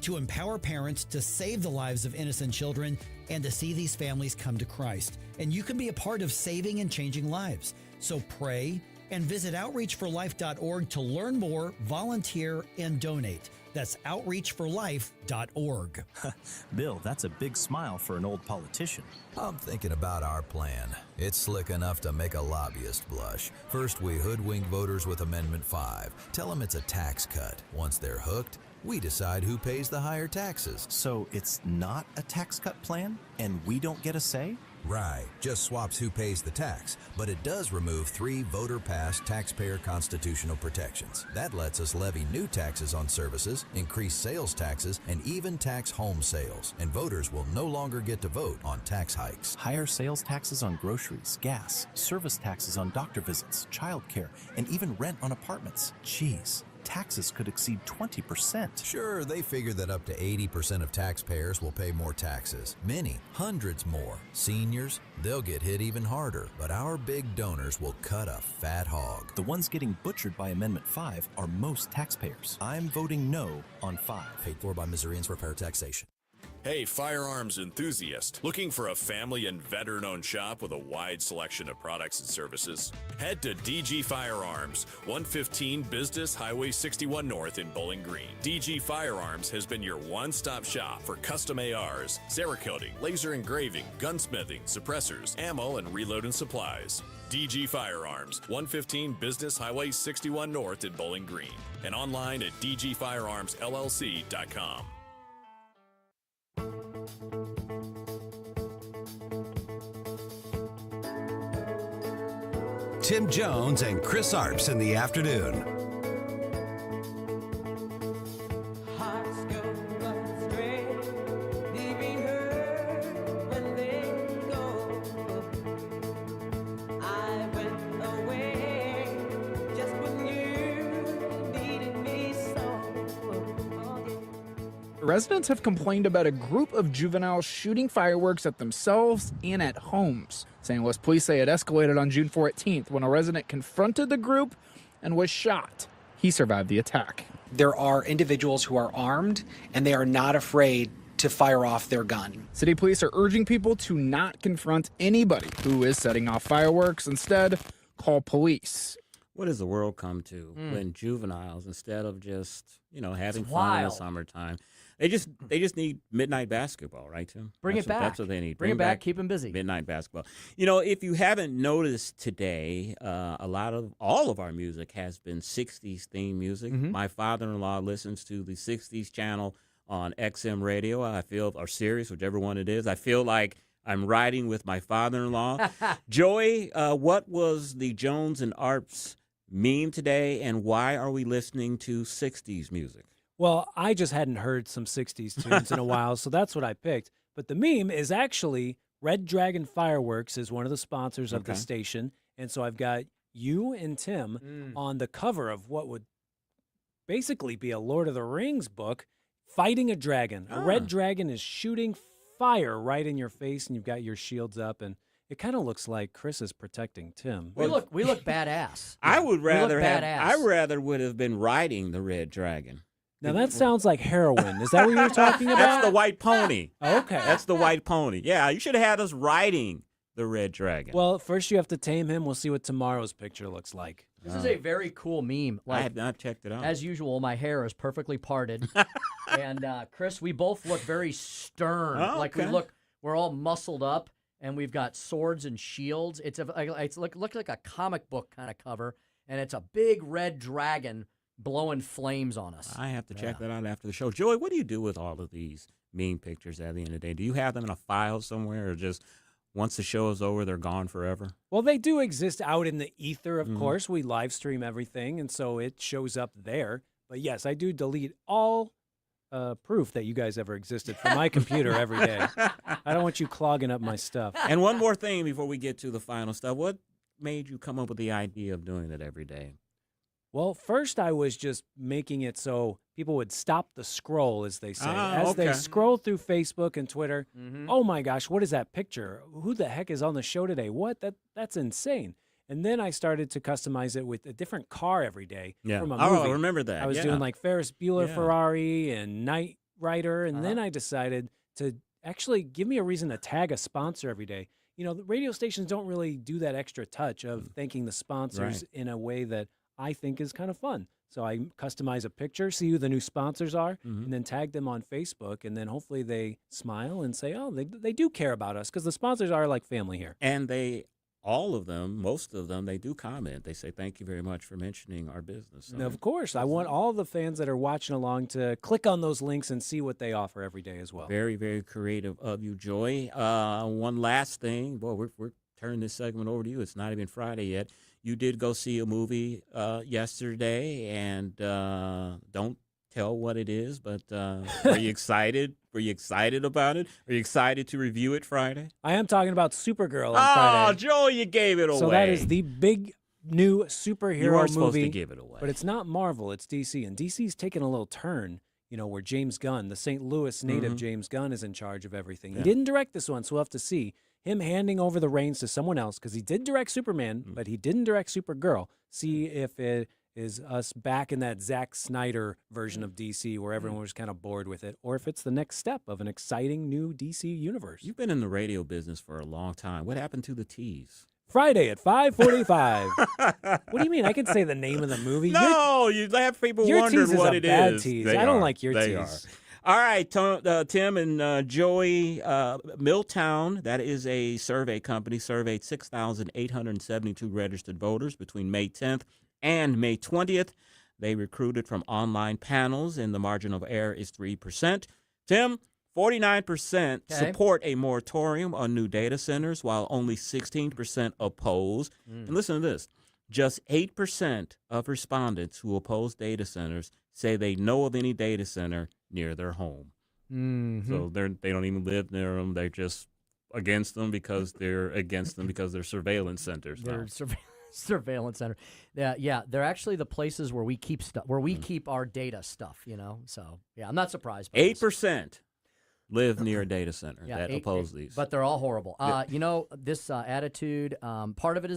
to empower parents to save the lives of innocent children and to see these families come to Christ. And you can be a part of saving and changing lives. So pray and visit outreachforlife.org to learn more, volunteer, and donate. That's outreachforlife.org. Bill, that's a big smile for an old politician. I'm thinking about our plan. It's slick enough to make a lobbyist blush. First, we hoodwink voters with Amendment 5. Tell them it's a tax cut. Once they're hooked, we decide who pays the higher taxes. So it's not a tax cut plan, and we don't get a say? Right, just swaps who pays the tax, but it does remove 3 voter-passed taxpayer constitutional protections. That lets us levy new taxes on services, increase sales taxes, and even tax home sales. And voters will no longer get to vote on tax hikes. Higher sales taxes on groceries, gas, service taxes on doctor visits, childcare, and even rent on apartments. Jeez. Taxes could exceed 20%. Sure, they figure that up to 80% of taxpayers will pay more taxes. Many, hundreds more. Seniors, they'll get hit even harder, but our big donors will cut a fat hog. The ones getting butchered by Amendment 5 are most taxpayers. I'm voting no on 5. Paid for by Missourians for fair taxation. Hey, firearms enthusiast, looking for a family and veteran-owned shop with a wide selection of products and services? Head to DG Firearms, 115 Business Highway 61 North in Bowling Green. DG Firearms has been your one-stop shop for custom ARs, Cerakoting, laser engraving, gunsmithing, suppressors, ammo, and reloading supplies. DG Firearms, 115 Business Highway 61 North in Bowling Green, and online at dgfirearmsllc.com. Tim Jones and Chris Arps in the afternoon. Residents have complained about a group of juveniles shooting fireworks at themselves and at homes. St. Louis police say it escalated on June 14th when a resident confronted the group and was shot. He survived the attack. There are individuals who are armed and they are not afraid to fire off their gun. City police are urging people to not confront anybody who is setting off fireworks. Instead, call police. What does the world come to when juveniles, instead of just, having It's fun in the wild. summertime, they just need midnight basketball, right, Tim? Bring it back. That's what they need. Bring it back, keep them busy. Midnight basketball. If you haven't noticed today, all of our music has been 60s theme music. My father-in-law listens to the 60s channel on XM radio, or Sirius, whichever one it is. I feel like I'm riding with my father-in-law. Joey, what was the Jones and Arps meme today, and why are we listening to 60s music? Well, I just hadn't heard some 60s tunes in a while, so that's what I picked. But the meme is actually Red Dragon Fireworks is one of the sponsors of the station, and so I've got you and Tim on the cover of what would basically be a Lord of the Rings book, fighting a dragon. A red dragon is shooting fire right in your face, and you've got your shields up, and it kind of looks like Chris is protecting Tim. We look badass. I would rather badass. would have been riding the red dragon. Now that sounds like heroin. Is that what you're talking about? That's the white pony. Okay. That's the white pony. Yeah, you should have had us riding the red dragon. Well, first you have to tame him. We'll see what tomorrow's picture looks like. This is a very cool meme. I have not checked it out. As usual, my hair is perfectly parted. And Chris, we both look very stern. Oh, like we're all muscled up, and we've got swords and shields. It's looks like a comic book kind of cover, and it's a big red dragon blowing flames on us. I have to check that out after the show. Joey, what do you do with all of these meme pictures at the end of the day? Do you have them in a file somewhere, or just once the show is over, they're gone forever? Well, they do exist out in the ether, of course. We live stream everything, and so it shows up there. But yes, I do delete all proof that you guys ever existed from my computer every day. I don't want you clogging up my stuff. And one more thing before we get to the final stuff. What made you come up with the idea of doing it every day? Well, first I was just making it so people would stop the scroll, as they say. As they scroll through Facebook and Twitter, oh my gosh, what is that picture? Who the heck is on the show today? What? That's insane. And then I started to customize it with a different car every day from a movie. I remember that. I was doing like Ferris Bueller Ferrari and Night writer, and then I decided to actually give me a reason to tag a sponsor every day. The radio stations don't really do that extra touch of thanking the sponsors in a way that I think is kind of fun. So I customize a picture, see who the new sponsors are, and then tag them on Facebook, and then hopefully they smile and say, oh, they do care about us, because the sponsors are like family here. And most of them, they do comment. They say, thank you very much for mentioning our business. And of course, I want all the fans that are watching along to click on those links and see what they offer every day as well. Very, very creative of you, Joy. One last thing. Boy, we're turning this segment over to you. It's not even Friday yet. You did go see a movie yesterday, and don't tell what it is, but are you excited? Were you excited about it? Are you excited to review it Friday? I am talking about Supergirl on Friday. Oh, Joe, you gave it away. So that is the big new superhero you are movie. Supposed to give it away. But it's not Marvel, it's DC. And DC's taken a little turn, where James Gunn, the St. Louis native James Gunn, is in charge of everything. Yeah. He didn't direct this one, so we'll have to see him handing over the reins to someone else, because he did direct Superman, but he didn't direct Supergirl. See if it is us back in that Zack Snyder version of DC where everyone was kind of bored with it, or if it's the next step of an exciting new DC universe. You've been in the radio business for a long time. What happened to the tease? Friday at 5:45. What do you mean? I can say the name of the movie. No, you have people your wondering tease what is it a bad is. Tease. They I don't are. like your they tease. Are. All right, Tim and Joey, Milltown, that is a survey company, surveyed 6,872 registered voters between May 10th and May 20th. They recruited from online panels, and the margin of error is 3%. Tim, 49% support a moratorium on new data centers, while only 16% oppose. And listen to this. Just 8% of respondents who oppose data centers say they know of any data center near their home. So they don't even live near them. They're just against them because they're surveillance centers. They're surveillance center. Yeah, they're actually the places where we keep stuff, where we keep our data stuff. So yeah, I'm not surprised. 8% live near a data center that oppose these, but they're all horrible. This attitude. Part of it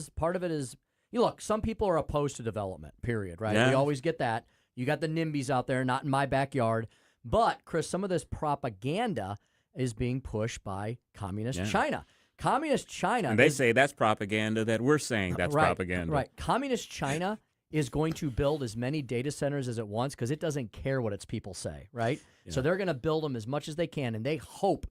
is. Look, some people are opposed to development. Period. Right? Yeah. We always get that. You got the NIMBYs out there, not in my backyard. But, Chris, some of this propaganda is being pushed by Communist China. Communist China. And they say that's propaganda that we're saying that's propaganda. Right. Communist China is going to build as many data centers as it wants because it doesn't care what its people say, right? Yeah. So they're going to build them as much as they can, and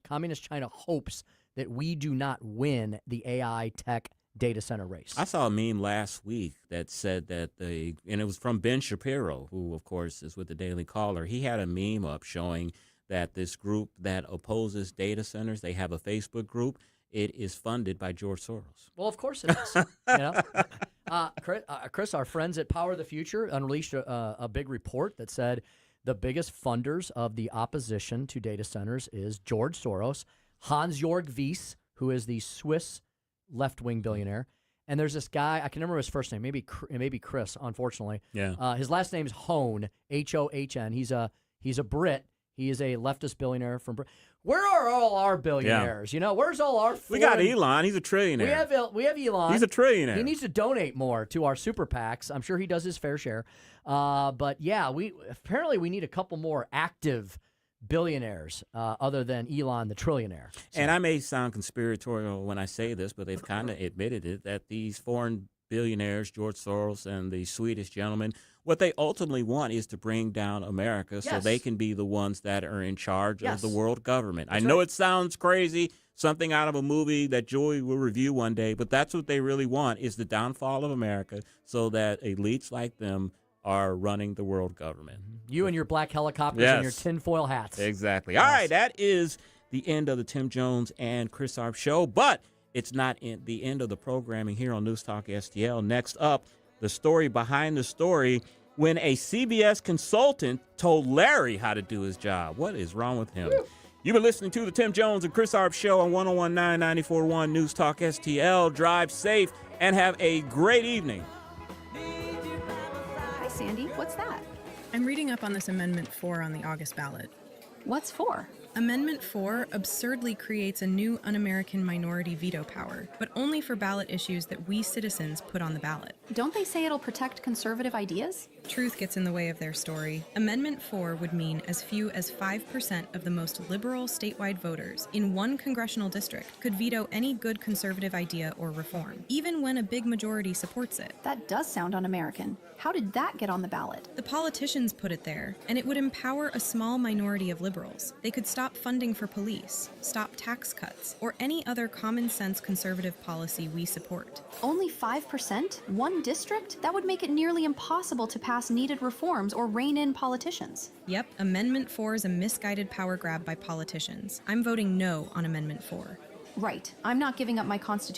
Communist China hopes that we do not win the AI tech data center race. I saw a meme last week that said that and it was from Ben Shapiro, who of course is with the Daily Caller. He had a meme up showing that this group that opposes data centers, they have a Facebook group. It is funded by George Soros. Well, of course it is. Chris, our friends at Power the Future unleashed a big report that said the biggest funders of the opposition to data centers is George Soros, Hans-Jörg Wyss, who is the Swiss left-wing billionaire, and there's this guy, I can remember his first name, maybe Chris, unfortunately. Yeah. His last name's Hohn, H-O-H-N. He's a Brit. He is a leftist billionaire from Britain. Where are all our billionaires? Yeah. Where's all our We got Elon. He's a trillionaire. We have Elon. He's a trillionaire. He needs to donate more to our super PACs. I'm sure he does his fair share. But yeah, we need a couple more active billionaires other than Elon the trillionaire. So. And I may sound conspiratorial when I say this, but they've kind of admitted it, that these foreign billionaires, George Soros and the Swedish gentleman, what they ultimately want is to bring down America so they can be the ones that are in charge of the world government. That's I know it sounds crazy, something out of a movie that Joey will review one day, but that's what they really want, is the downfall of America so that elites like them are running the world government. You and your black helicopters and your tinfoil hats. Exactly. All right, that is the end of the Tim Jones and Chris Arps show, but it's not the end of the programming here on News Talk STL. Next up, the story behind the story, when a CBS consultant told Larry how to do his job. What is wrong with him? You've been listening to the Tim Jones and Chris Arps show on 101.9 94.1 News Talk STL. Drive safe and have a great evening. Sandy, what's that? I'm reading up on this Amendment 4 on the August ballot. What's 4? Amendment 4 absurdly creates a new un-American minority veto power, but only for ballot issues that we citizens put on the ballot. Don't they say it'll protect conservative ideas? Truth gets in the way of their story. Amendment 4 would mean as few as 5% of the most liberal statewide voters in one congressional district could veto any good conservative idea or reform, even when a big majority supports it. That does sound un-American. How did that get on the ballot? The politicians put it there, and it would empower a small minority of liberals. They could stop funding for police, stop tax cuts, or any other common sense conservative policy we support. Only 5%? One district? That would make it nearly impossible to pass needed reforms or rein in politicians. Yep, Amendment 4 is a misguided power grab by politicians. I'm voting no on Amendment 4. Right. I'm not giving up my constitution.